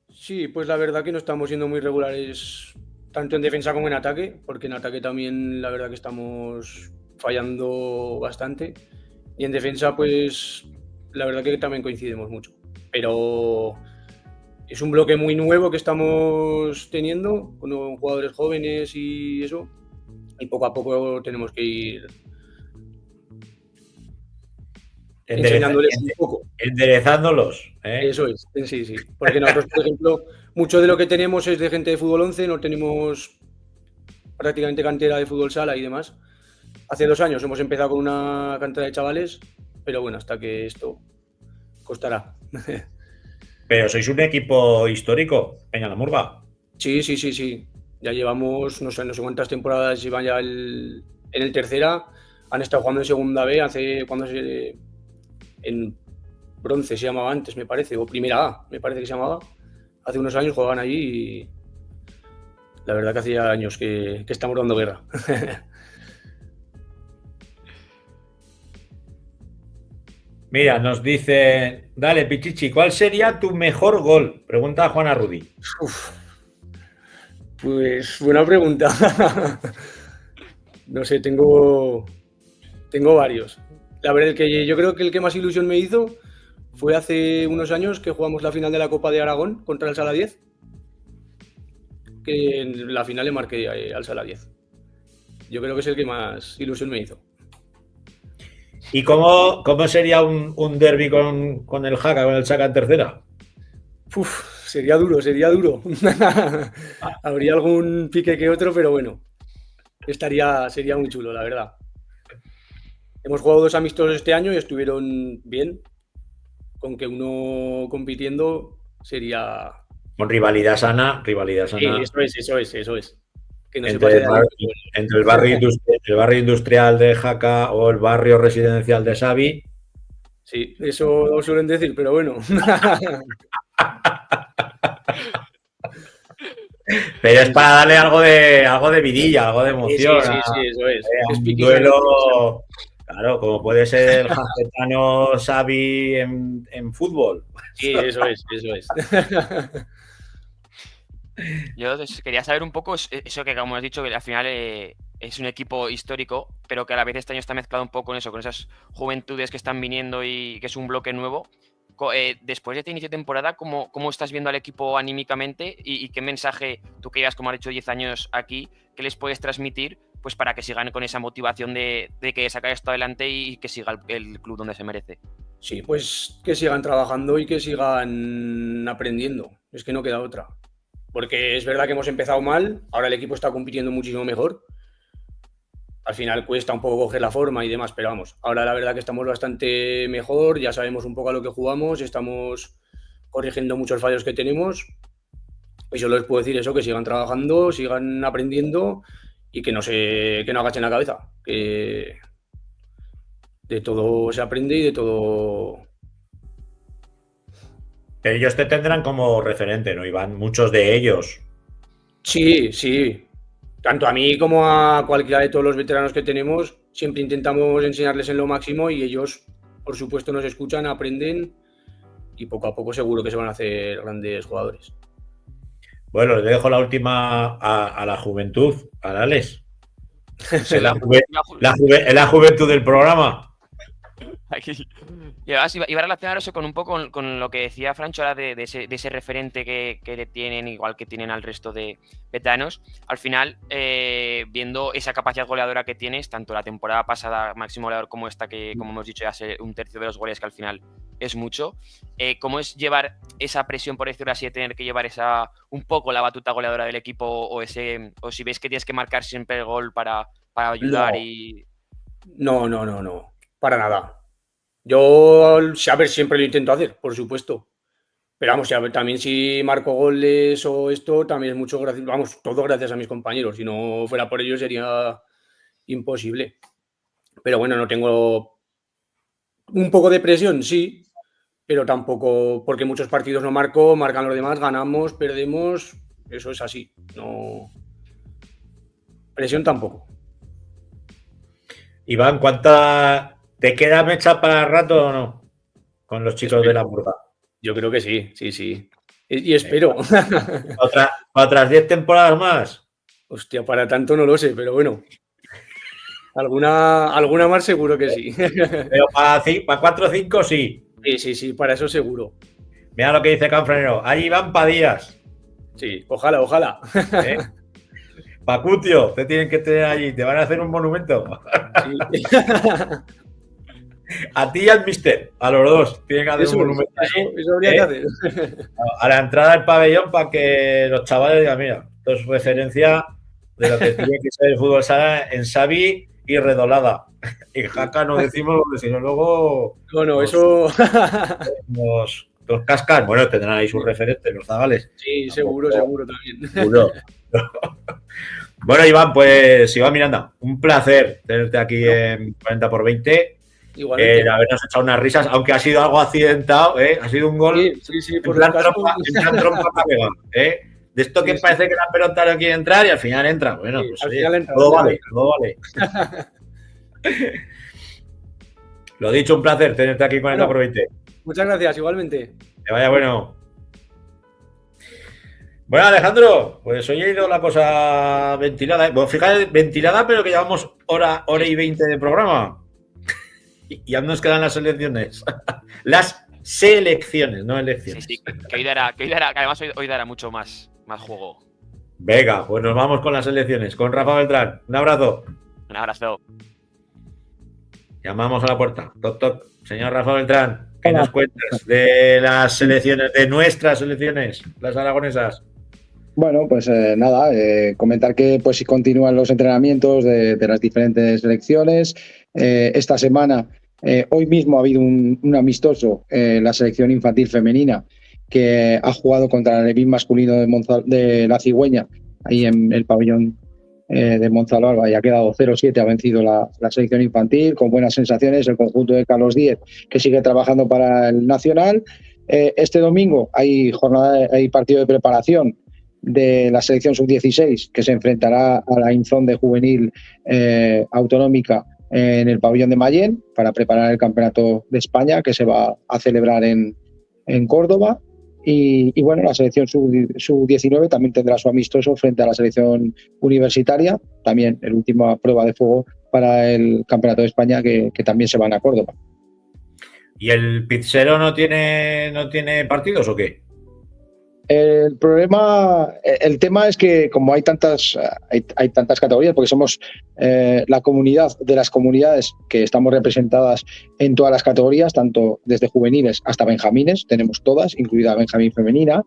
Sí, pues la verdad que no estamos siendo muy regulares tanto en defensa como en ataque, porque en ataque también la verdad que estamos fallando bastante y en defensa pues la verdad que también coincidimos mucho, pero es un bloque muy nuevo que estamos teniendo con jugadores jóvenes y eso, y poco a poco tenemos que ir enseñándoles un poco. Enderezándolos. Eso es, sí. Porque nosotros, por ejemplo, mucho de lo que tenemos es de gente de fútbol 11, no tenemos prácticamente cantera de fútbol sala y demás. Hace 2 años hemos empezado con una cantera de chavales, pero bueno, hasta que esto costará. Pero sois un equipo histórico, Peñalamurga. Sí. Ya llevamos no sé cuántas temporadas llevan ya en el tercera. Han estado jugando en segunda B en bronce se llamaba antes, me parece, o primera A, me parece que se llamaba. Hace unos años jugaban allí y la verdad que hacía años que estamos dando guerra. Mira, nos dice, dale Pichichi, ¿cuál sería tu mejor gol? Pregunta Juana Rudy. Pues buena pregunta. No sé, tengo varios. La verdad que yo creo que el que más ilusión me hizo fue hace unos años que jugamos la final de la Copa de Aragón contra el Sala 10, que en la final le marqué al Sala 10. Yo creo que es el que más ilusión me hizo. ¿Y cómo sería un derbi con el Jaca, con el Chaca en tercera? Sería duro. Habría algún pique que otro, pero bueno, sería muy chulo, la verdad. Hemos jugado 2 amistosos este año y estuvieron bien. Con que uno compitiendo sería... Con rivalidad sana. Sí, eso es. Que no entre el barrio industrial de Jaca o el barrio residencial de Xavi. Sí, eso suelen decir, pero bueno. Pero es para darle algo de vidilla, algo de emoción. Sí, eso es. Un duelo... Claro, como puede ser el jacetano Xavi en fútbol. Sí, eso es. Yo quería saber un poco eso que, como has dicho, que al final es un equipo histórico, pero que a la vez este año está mezclado un poco con eso, con esas juventudes que están viniendo y que es un bloque nuevo. Después de este inicio de temporada, ¿cómo estás viendo al equipo anímicamente y qué mensaje, tú que llevas, como has dicho, 10 años aquí, qué les puedes transmitir pues para que sigan con esa motivación de que sacar esto adelante y que siga el club donde se merece? Sí, pues que sigan trabajando y que sigan aprendiendo. Es que no queda otra. Porque es verdad que hemos empezado mal, ahora el equipo está compitiendo muchísimo mejor. Al final cuesta un poco coger la forma y demás, pero vamos, ahora la verdad que estamos bastante mejor, ya sabemos un poco a lo que jugamos, estamos corrigiendo muchos fallos que tenemos. Y solo les puedo decir eso, que sigan trabajando, sigan aprendiendo y que no agachen la cabeza. Que de todo se aprende y de todo... Pero ellos te tendrán como referente, ¿no, Iván? Muchos de ellos. Sí. Tanto a mí como a cualquiera de todos los veteranos que tenemos, siempre intentamos enseñarles en lo máximo y ellos, por supuesto, nos escuchan, aprenden y poco a poco seguro que se van a hacer grandes jugadores. Bueno, le dejo la última a la juventud, a Alex. La juventud del programa. Aquí. Y además iba a relacionar eso con un poco con lo que decía Francho ahora de ese referente que le tienen, igual que tienen al resto de veteranos. Al final, viendo esa capacidad goleadora que tienes, tanto la temporada pasada, máximo goleador, como esta, que como hemos dicho ya es un tercio de los goles, que al final es mucho. ¿Cómo es llevar esa presión, por decirlo así, de tener que llevar un poco la batuta goleadora del equipo, o si ves que tienes que marcar siempre el gol para ayudar? No, para nada. Yo, a ver, siempre lo intento hacer, por supuesto. Pero vamos, a ver, también si marco goles o esto, también es mucho gracias, vamos, todo gracias a mis compañeros. Si no fuera por ellos sería imposible. Pero bueno, no tengo un poco de presión, sí, pero tampoco, porque muchos partidos no marco, marcan los demás, ganamos, perdemos, eso es así. No. Presión tampoco. Iván, ¿te queda mecha para rato o no? Con los chicos de la Murga. Yo creo que sí. Y espero. ¿Otras 10 temporadas más? Hostia, para tanto no lo sé, pero bueno. Alguna más seguro que sí. Pero para 4 o 5 sí. Sí, para eso seguro. Mira lo que dice Canfranero. Ahí Iván Padillas. Sí, ojalá. Pacutio, te tienen que tener allí. Te van a hacer un monumento. Sí. A ti y al mister, a los dos, tienen que hacer un monumento. Eso habría que hacer. A la entrada del pabellón, para que los chavales digan, mira, esto es referencia de lo que tiene que ser el fútbol sala en Xavi y Redolada. En Jaca no decimos, sino luego... No, eso... Nos cascan. Bueno, tendrán ahí sus referentes, los zagales. Sí, seguro también. Seguro. Bueno, Iván, pues Iván Miranda, un placer tenerte aquí en 40x20. Habernos echado unas risas, aunque ha sido algo accidentado, ha sido un gol sí, en plan trompa pegada, de esto que parece que la pelota no quiere entrar y al final entra. Bueno, pues todo vale. Lo dicho, un placer tenerte aquí 40x20. Muchas gracias, igualmente. Que vaya bueno. Bueno, Alejandro, pues hoy ha ido la cosa ventilada. Bueno, fíjate, ventilada, pero que llevamos hora y 20 de programa. Y aún nos quedan las elecciones. Las selecciones, no elecciones. Sí, que hoy dará, además hoy dará mucho más juego. Venga, pues nos vamos con las elecciones, con Rafa Beltrán. Un abrazo. Un abrazo. Llamamos a la puerta. Toc, toc. Señor Rafa Beltrán, ¿qué nos cuentas de las selecciones, de nuestras selecciones, las aragonesas? Bueno, pues nada, comentar que pues si continúan los entrenamientos de las diferentes selecciones. Esta semana, hoy mismo ha habido un amistoso, la selección infantil femenina, que ha jugado contra el Levin masculino de la Cigüeña, ahí en el pabellón de Monzalbalva, y ha quedado 0-7, ha vencido la selección infantil, con buenas sensaciones, el conjunto de Carlos Díez, que sigue trabajando para el Nacional. Este domingo hay partido de preparación de la selección sub-16, que se enfrentará a la Inzonde juvenil autonómica en el pabellón de Mayén, para preparar el campeonato de España, que se va a celebrar en Córdoba. Y bueno, la selección sub-19 también tendrá su amistoso frente a la selección universitaria, también el última prueba de fuego para el campeonato de España, que también se van a Córdoba. ¿Y el Pizzero no tiene partidos o qué? El problema, el tema es que como hay tantas categorías, porque somos la comunidad de las comunidades que estamos representadas en todas las categorías, tanto desde juveniles hasta benjamines, tenemos todas, incluida Benjamín femenina,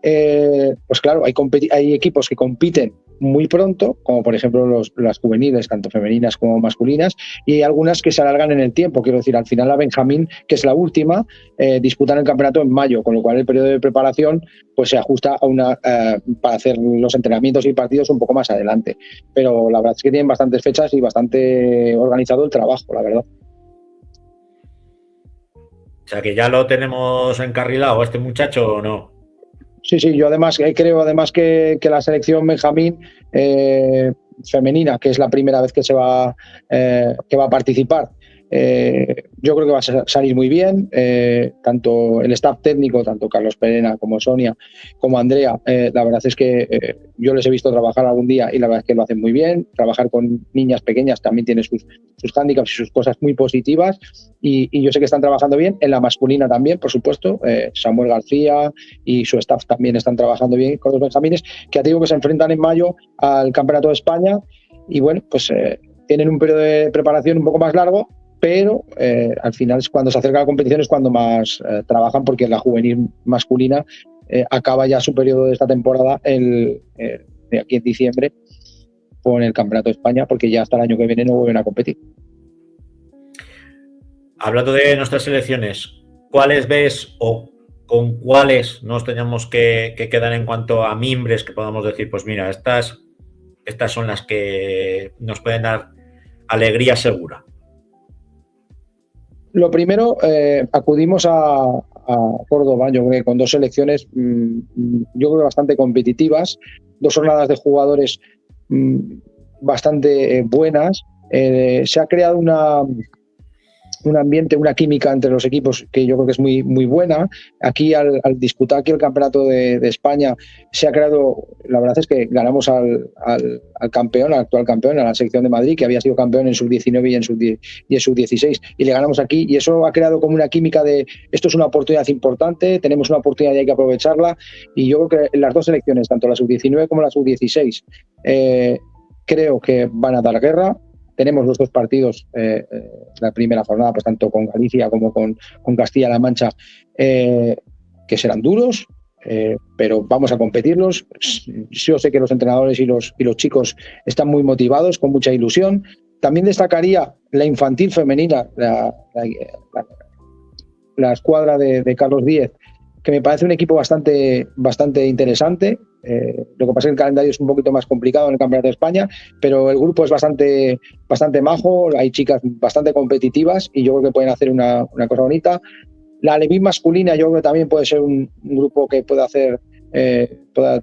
pues claro, hay equipos que compiten muy pronto, como por ejemplo las juveniles, tanto femeninas como masculinas, y hay algunas que se alargan en el tiempo. Quiero decir, al final la Benjamín, que es la última, disputan el campeonato en mayo, con lo cual el periodo de preparación pues se ajusta a para hacer los entrenamientos y partidos un poco más adelante. Pero la verdad es que tienen bastantes fechas y bastante organizado el trabajo, la verdad. O sea, que ya lo tenemos encarrilado, este muchacho, ¿o no? Sí, yo además creo que la selección Benjamín femenina, que es la primera vez que va a participar, yo creo que va a salir muy bien. Tanto el staff técnico, tanto Carlos Perena como Sonia, como Andrea, la verdad es que yo les he visto trabajar algún día y la verdad es que lo hacen muy bien. Trabajar con niñas pequeñas también tiene sus hándicaps y sus cosas muy positivas, y yo sé que están trabajando bien. En la masculina también, por supuesto, Samuel García y su staff también están trabajando bien con los benjamines, que ya te digo que se enfrentan en mayo al Campeonato de España, y bueno, pues tienen un periodo de preparación un poco más largo, pero al final cuando se acerca la competición es cuando más trabajan, porque la juvenil masculina acaba ya su periodo de esta temporada de aquí en diciembre con el Campeonato de España, porque ya hasta el año que viene no vuelven a competir. Hablando de nuestras selecciones, ¿cuáles ves o con cuáles nos tenemos que quedar en cuanto a mimbres que podamos decir, pues mira, estas son las que nos pueden dar alegría segura? Lo primero, acudimos a Córdoba, yo creo que con dos selecciones yo creo bastante competitivas, dos jornadas de jugadores bastante buenas. Se ha creado un ambiente, una química entre los equipos que yo creo que es muy, muy buena. Aquí, al disputar aquí el Campeonato de España, se ha creado, la verdad es que ganamos al campeón, al actual campeón, a la selección de Madrid, que había sido campeón en sub-19 y en sub-16, y le ganamos aquí, y eso ha creado como una química de esto es una oportunidad importante, tenemos una oportunidad y hay que aprovecharla. Y yo creo que las dos selecciones, tanto la sub-19 como la sub-16, creo que van a dar guerra. Tenemos los dos partidos, la primera jornada, pues tanto con Galicia como con Castilla-La Mancha, que serán duros, pero vamos a competirlos. Yo sé que los entrenadores y los chicos están muy motivados, con mucha ilusión. También destacaría la infantil femenina, la escuadra de Carlos Díez, que me parece un equipo bastante interesante. Lo que pasa es que el calendario es un poquito más complicado en el Campeonato de España, pero el grupo es bastante majo, hay chicas bastante competitivas y yo creo que pueden hacer una cosa bonita. La Alevín masculina yo creo que también puede ser un grupo que pueda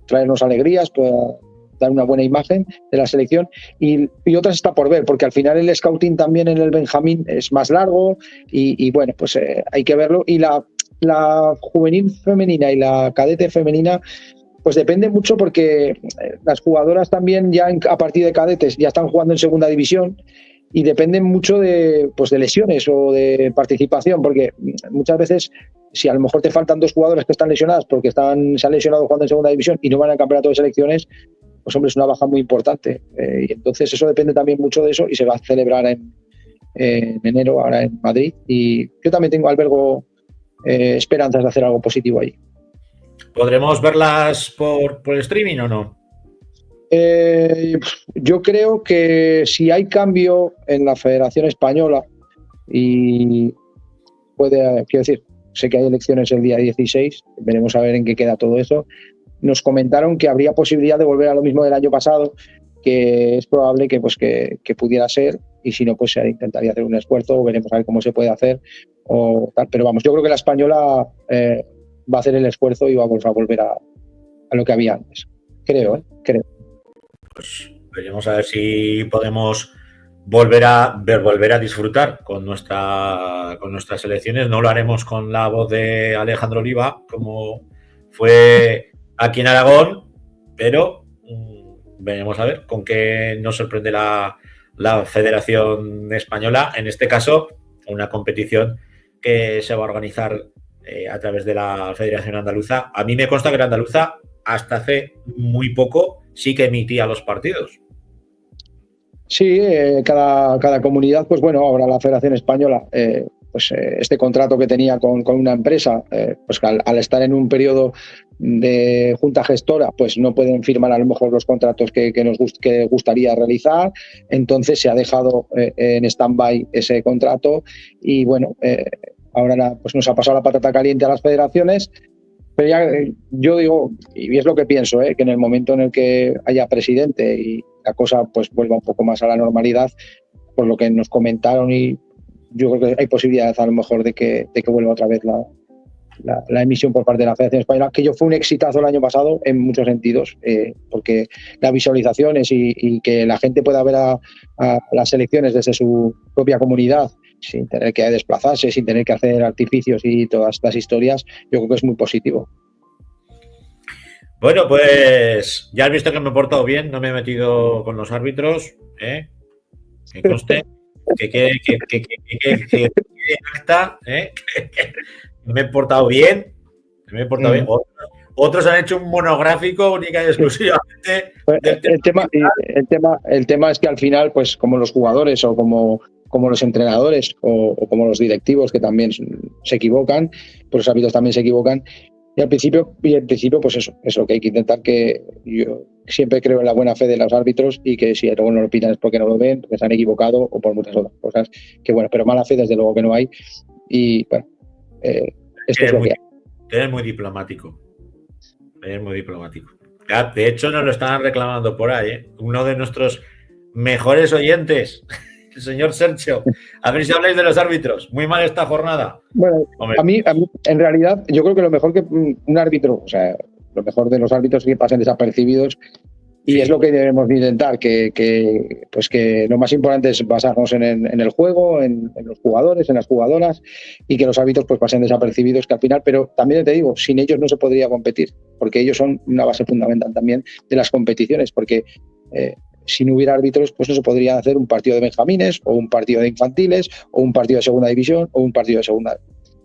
traernos alegrías, pueda dar una buena imagen de la selección, y otras está por ver, porque al final el scouting también en el Benjamín es más largo y bueno, pues hay que verlo. Y la juvenil femenina y la cadete femenina pues depende mucho, porque las jugadoras también ya a partir de cadetes ya están jugando en segunda división y dependen mucho de lesiones o de participación, porque muchas veces si a lo mejor te faltan dos jugadoras que están lesionadas porque se han lesionado jugando en segunda división y no van al campeonato de selecciones, pues hombre, es una baja muy importante, y entonces eso depende también mucho de eso, y se va a celebrar en enero ahora en Madrid, y yo también albergo esperanzas de hacer algo positivo ahí. ¿Podremos verlas por streaming o no? Yo creo que si hay cambio en la Federación Española y quiero decir, sé que hay elecciones el día 16, veremos a ver en qué queda todo eso. Nos comentaron que habría posibilidad de volver a lo mismo del año pasado, que es probable que pudiera ser, y si no, pues se intentaría hacer un esfuerzo, veremos a ver cómo se puede hacer o tal. Pero vamos, yo creo que la española va a hacer el esfuerzo y vamos a volver a lo que había antes. Creo. Pues veremos a ver si podemos volver a disfrutar con nuestras selecciones. No lo haremos con la voz de Alejandro Oliva, como fue aquí en Aragón, pero veremos a ver con qué nos sorprende la Federación Española, en este caso una competición que se va a organizar a través de la Federación Andaluza. A mí me consta que la andaluza hasta hace muy poco sí que emitía los partidos. Sí, cada comunidad, pues bueno, ahora la Federación Española, este contrato que tenía con una empresa, pues al estar en un periodo de junta gestora, pues no pueden firmar a lo mejor los contratos que gustaría realizar, entonces se ha dejado en stand-by ese contrato y bueno, ahora pues nos ha pasado la patata caliente a las federaciones. Pero ya yo digo, y es lo que pienso, que en el momento en el que haya presidente y la cosa pues vuelva un poco más a la normalidad, por lo que nos comentaron, y yo creo que hay posibilidades a lo mejor de que vuelva otra vez la emisión por parte de la Federación Española, que yo fue un exitazo el año pasado en muchos sentidos, porque las visualizaciones y que la gente pueda ver a las selecciones desde su propia comunidad, sin tener que desplazarse, sin tener que hacer artificios y todas estas historias, yo creo que es muy positivo. Bueno, pues ya has visto que me he portado bien, no me he metido con los árbitros, que conste, que acta, me he portado bien, bien. Otros han hecho un monográfico única y exclusivamente. El tema es que al final, pues como los jugadores o como los entrenadores o como los directivos, que también se equivocan, pues los árbitros también se equivocan. Y al principio, pues eso que hay que intentar, que yo siempre creo en la buena fe de los árbitros y que si luego no lo opinan es porque no lo ven, porque se han equivocado o por muchas otras cosas. Que bueno, pero mala fe desde luego que no hay. Y bueno, esto es lo que hay. Eres muy diplomático. Ya, de hecho, nos lo estaban reclamando por ahí, uno de nuestros mejores oyentes, el señor Sergio. A ver si habláis de los árbitros. Muy mal esta jornada. Bueno, a mí, en realidad, yo creo que lo mejor que un árbitro, o sea, lo mejor de los árbitros es que pasen desapercibidos. Y es lo que debemos intentar, que lo más importante es basarnos en el juego, en los jugadores, en las jugadoras, y que los árbitros pues pasen desapercibidos, que al final, pero también te digo, sin ellos no se podría competir, porque ellos son una base fundamental también de las competiciones, porque si no hubiera árbitros, pues no se podría hacer un partido de benjamines, o un partido de infantiles, o un partido de segunda división, o un partido de segunda.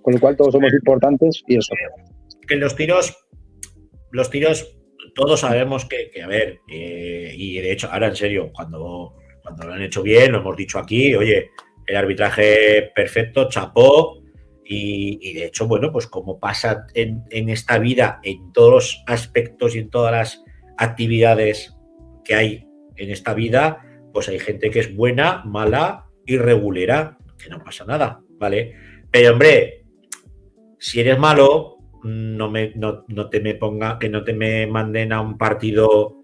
Con lo cual todos somos importantes y eso. Que los tiros todos sabemos que a ver, y de hecho, ahora en serio, cuando lo han hecho bien, lo hemos dicho aquí, oye, el arbitraje perfecto, chapó, y de hecho, bueno, pues como pasa en esta vida, en todos los aspectos y en todas las actividades que hay en esta vida, pues hay gente que es buena, mala y regulera, que no pasa nada, ¿vale? Pero hombre, si eres malo, no te me manden a un partido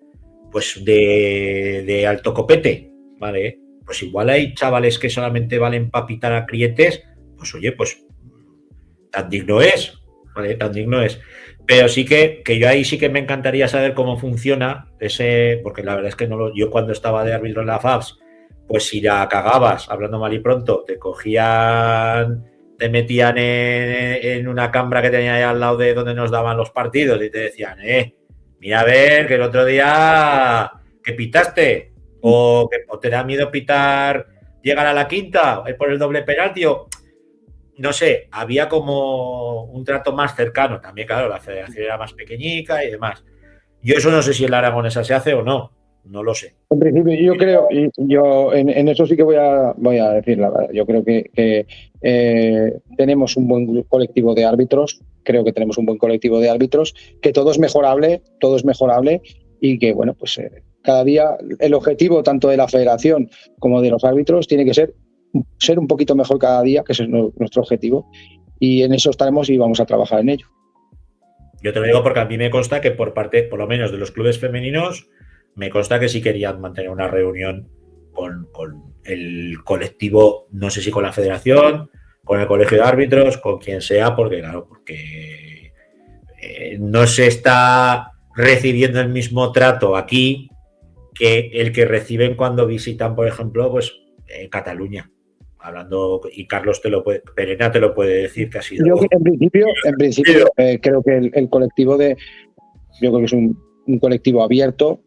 pues de alto copete, ¿vale? Pues igual hay chavales que solamente valen para pitar a crietes, pues oye, pues tan digno es, ¿vale? Tan digno es. Pero sí que yo ahí sí que me encantaría saber cómo funciona porque la verdad es que yo cuando estaba de árbitro en la FAFS, pues si la cagabas, hablando mal y pronto, te metían en una cámara que tenía ahí al lado de donde nos daban los partidos y te decían, mira a ver que el otro día que pitaste o te da miedo pitar, llegar a la quinta por el doble penalti no sé, había como un trato más cercano. También, claro, la federación era más pequeñica y demás. Yo eso no sé si en la aragonesa se hace o no lo sé. En principio, yo creo, yo en eso sí que voy a decir la verdad. Yo creo que tenemos un buen colectivo de árbitros, que todo es mejorable y que, bueno, pues cada día el objetivo tanto de la federación como de los árbitros tiene que ser un poquito mejor cada día, que ese es nuestro objetivo, y en eso estaremos y vamos a trabajar en ello. Yo te lo digo porque a mí me consta que por parte, por lo menos de los clubes femeninos, me consta que sí querían mantener una reunión con el colectivo, no sé si con la federación, con el colegio de árbitros, con quien sea, porque no se está recibiendo el mismo trato aquí que el que reciben cuando visitan, por ejemplo, pues Cataluña. Hablando, y Carlos Perena te lo puede decir que ha sido. Yo en principio creo que el colectivo yo creo que es un colectivo abierto.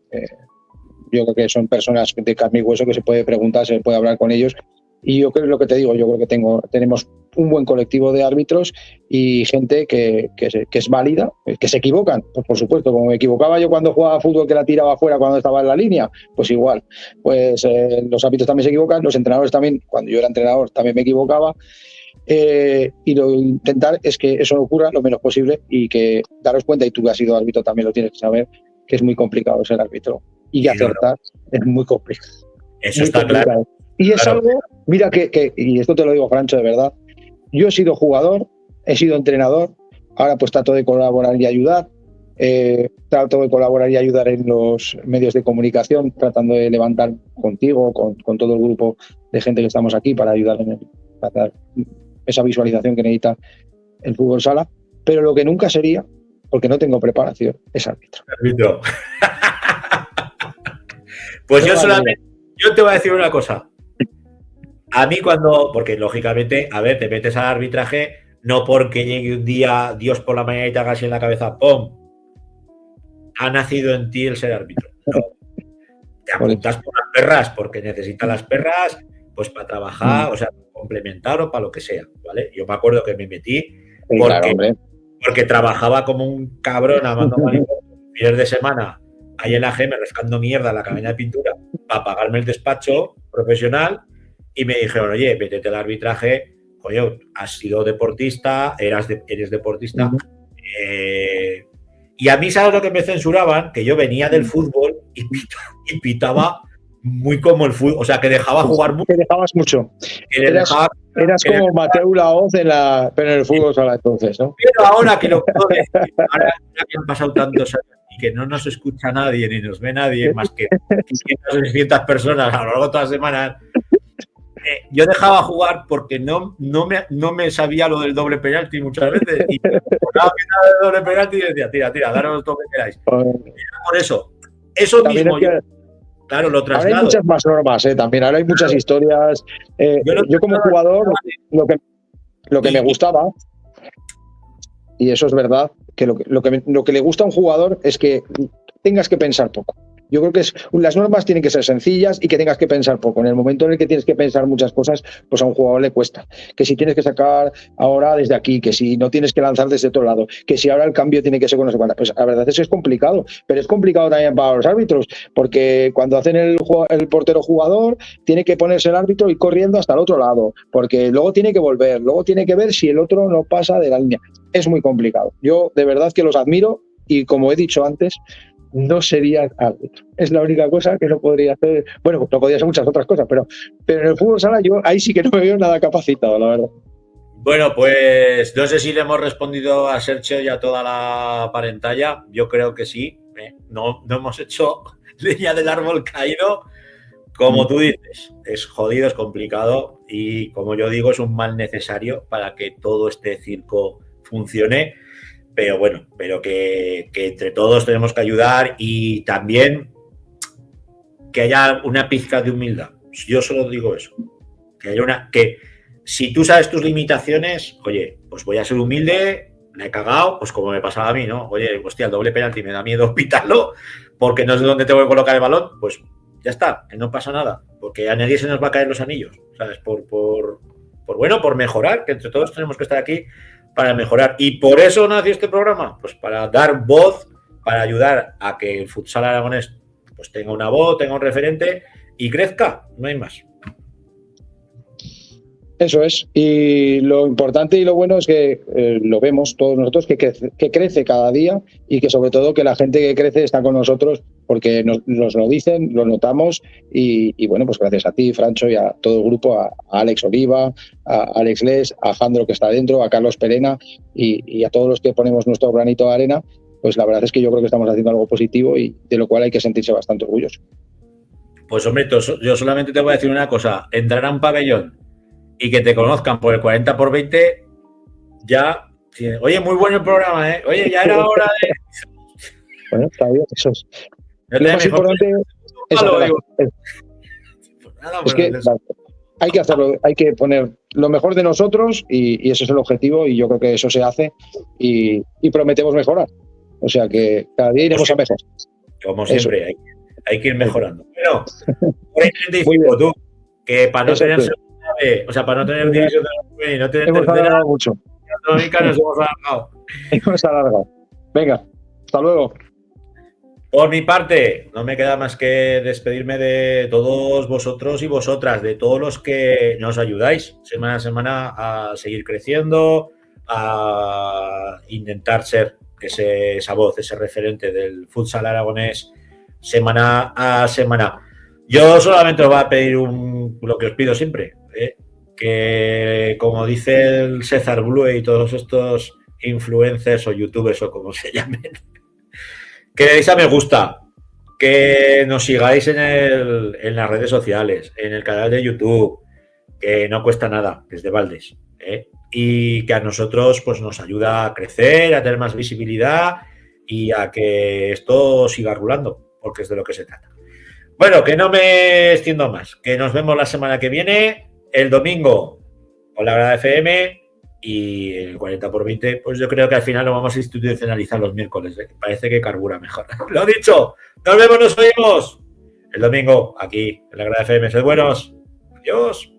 Yo creo que son personas de carne y hueso que se puede preguntar, se puede hablar con ellos Y yo creo lo que te digo, yo creo que tenemos un buen colectivo de árbitros y gente que es válida, que se equivocan, pues por supuesto, como me equivocaba yo cuando jugaba fútbol, que la tiraba afuera cuando estaba en la línea, pues igual, pues los árbitros también se equivocan, los entrenadores también, cuando yo era entrenador también me equivocaba, y lo intentar es que eso no ocurra lo menos posible y que daros cuenta, y tú que has sido árbitro también lo tienes que saber, que es muy complicado ser árbitro y Sí, acertar es muy complicado. Eso Muy está complicado. claro. Y es Claro. algo, mira y esto te lo digo, Francho, de verdad, yo he sido jugador, he sido entrenador, ahora pues trato de colaborar y ayudar, trato de colaborar y ayudar en los medios de comunicación, tratando de levantar contigo, con todo el grupo de gente que estamos aquí para ayudar para dar esa visualización que necesita el fútbol sala, pero lo que nunca sería, porque no tengo preparación, es árbitro. Árbitro. Pues No, yo te voy a decir una cosa. A mí porque lógicamente, a ver, te metes al arbitraje no porque llegue un día Dios por la mañana y te haga así en la cabeza, ¡pum! Ha nacido en ti el ser árbitro. No. Te apuntas por las perras porque necesitas las perras pues para trabajar, o sea, complementar o para lo que sea, ¿vale? Yo me acuerdo que me metí Sí, claro, hombre. porque trabajaba como un cabrón amando fines de semana ahí en la GM rascando mierda en la cabina de pintura para pagarme el despacho profesional y me dijeron, oye, métete al arbitraje, coño, has sido deportista, eres deportista. Y a mí, ¿sabes lo que me censuraban? Que yo venía del fútbol y pitaba muy como el fútbol, o sea, que dejaba jugar mucho. Que dejabas mucho. Eras como Mateu Laoz pero en el fútbol sala entonces, ¿no? Pero ahora que lo puedo decir, ahora que han pasado tantos años y que no nos escucha nadie ni nos ve nadie más que 500 o 600 personas a lo largo de todas las semanas, yo dejaba jugar porque no me sabía lo del doble penalti muchas veces y me ponía el doble penalti y decía, tira, daros todo lo que queráis. Por eso También mismo claro, lo traslado. Ahora hay muchas más normas, también. Ahora hay muchas historias. Yo como jugador, lo que me gustaba, y eso es verdad, que lo que le gusta a un jugador es que tengas que pensar poco. Yo creo que las normas tienen que ser sencillas y que tengas que pensar poco. En el momento en el que tienes que pensar muchas cosas, pues a un jugador le cuesta. Que si tienes que sacar ahora desde aquí, que si no tienes que lanzar desde otro lado, que si ahora el cambio tiene que ser con no sé cuántas. Pues la verdad es que es complicado, pero es complicado también para los árbitros, porque cuando hacen el portero jugador, tiene que ponerse el árbitro y corriendo hasta el otro lado, porque luego tiene que volver, luego tiene que ver si el otro no pasa de la línea. Es muy complicado. Yo de verdad que los admiro y como he dicho antes, no sería árbitro. Es la única cosa que no podría hacer. Bueno, no podría hacer muchas otras cosas, pero en el fútbol sala yo ahí sí que no me veo nada capacitado, la verdad. Bueno, pues no sé si le hemos respondido a Sergio y a toda la parentalla. Yo creo que sí. No hemos hecho leña del árbol caído. Como tú dices, es jodido, es complicado y como yo digo, es un mal necesario para que todo este circo funcione. Pero bueno, que entre todos tenemos que ayudar y también que haya una pizca de humildad. Yo solo digo eso. Que si tú sabes tus limitaciones, oye, pues voy a ser humilde, me he cagado, pues como me pasaba a mí, ¿no? Oye, hostia, el doble penalti me da miedo pitarlo porque no sé dónde tengo que colocar el balón, pues ya está, que no pasa nada, porque a nadie se nos va a caer los anillos, ¿sabes? Por mejorar, que entre todos tenemos que estar aquí para mejorar. Y por eso nació este programa, pues para dar voz, para ayudar a que el futsal aragonés pues tenga una voz, tenga un referente y crezca, no hay más. Eso es. Y lo importante y lo bueno es que lo vemos todos nosotros, que crece cada día y que sobre todo que la gente que crece está con nosotros porque nos lo dicen, lo notamos y bueno, pues gracias a ti, Francho, y a todo el grupo, a Alex Oliva, a Alex Les, a Jandro que está dentro, a Carlos Perena y a todos los que ponemos nuestro granito de arena, pues la verdad es que yo creo que estamos haciendo algo positivo y de lo cual hay que sentirse bastante orgulloso. Pues hombre, yo solamente te voy a decir una cosa, entrar a un pabellón y que te conozcan por el 40x20, ya, oye, muy bueno el programa, ¿eh? Oye, ya era hora de... Bueno, está bien, eso es. Lo más importante es que hay que hacerlo, hay que poner lo mejor de nosotros y ese es el objetivo y yo creo que eso se hace y prometemos mejorar. O sea que cada día iremos a mejor. Como siempre, hay que ir mejorando. Bueno, por ahí 35, tú, que para no tener B. O sea, para no tener división de honor femenina y no tener Hemos tercera alargado mucho. autonómica, nos hemos alargado. Hemos alargado. Venga, hasta luego. Por mi parte, no me queda más que despedirme de todos vosotros y vosotras, de todos los que nos ayudáis semana a semana a seguir creciendo, a intentar ser esa voz, ese referente del futsal aragonés semana a semana. Yo solamente os voy a pedir lo que os pido siempre, que como dice el César Blue y todos estos influencers o youtubers o como se llamen, que le deis a me gusta, que nos sigáis en las redes sociales, en el canal de YouTube, que no cuesta nada, desde Valdes, y que a nosotros pues nos ayuda a crecer, a tener más visibilidad y a que esto siga rulando, porque es de lo que se trata. Bueno, que no me extiendo más, que nos vemos la semana que viene, el domingo con la Grada FM. Y el 40x20, pues yo creo que al final lo vamos a institucionalizar los miércoles. Parece que carbura mejor. Lo dicho, nos vemos, nos oímos el domingo aquí en la Grada FM. Sed buenos. Adiós.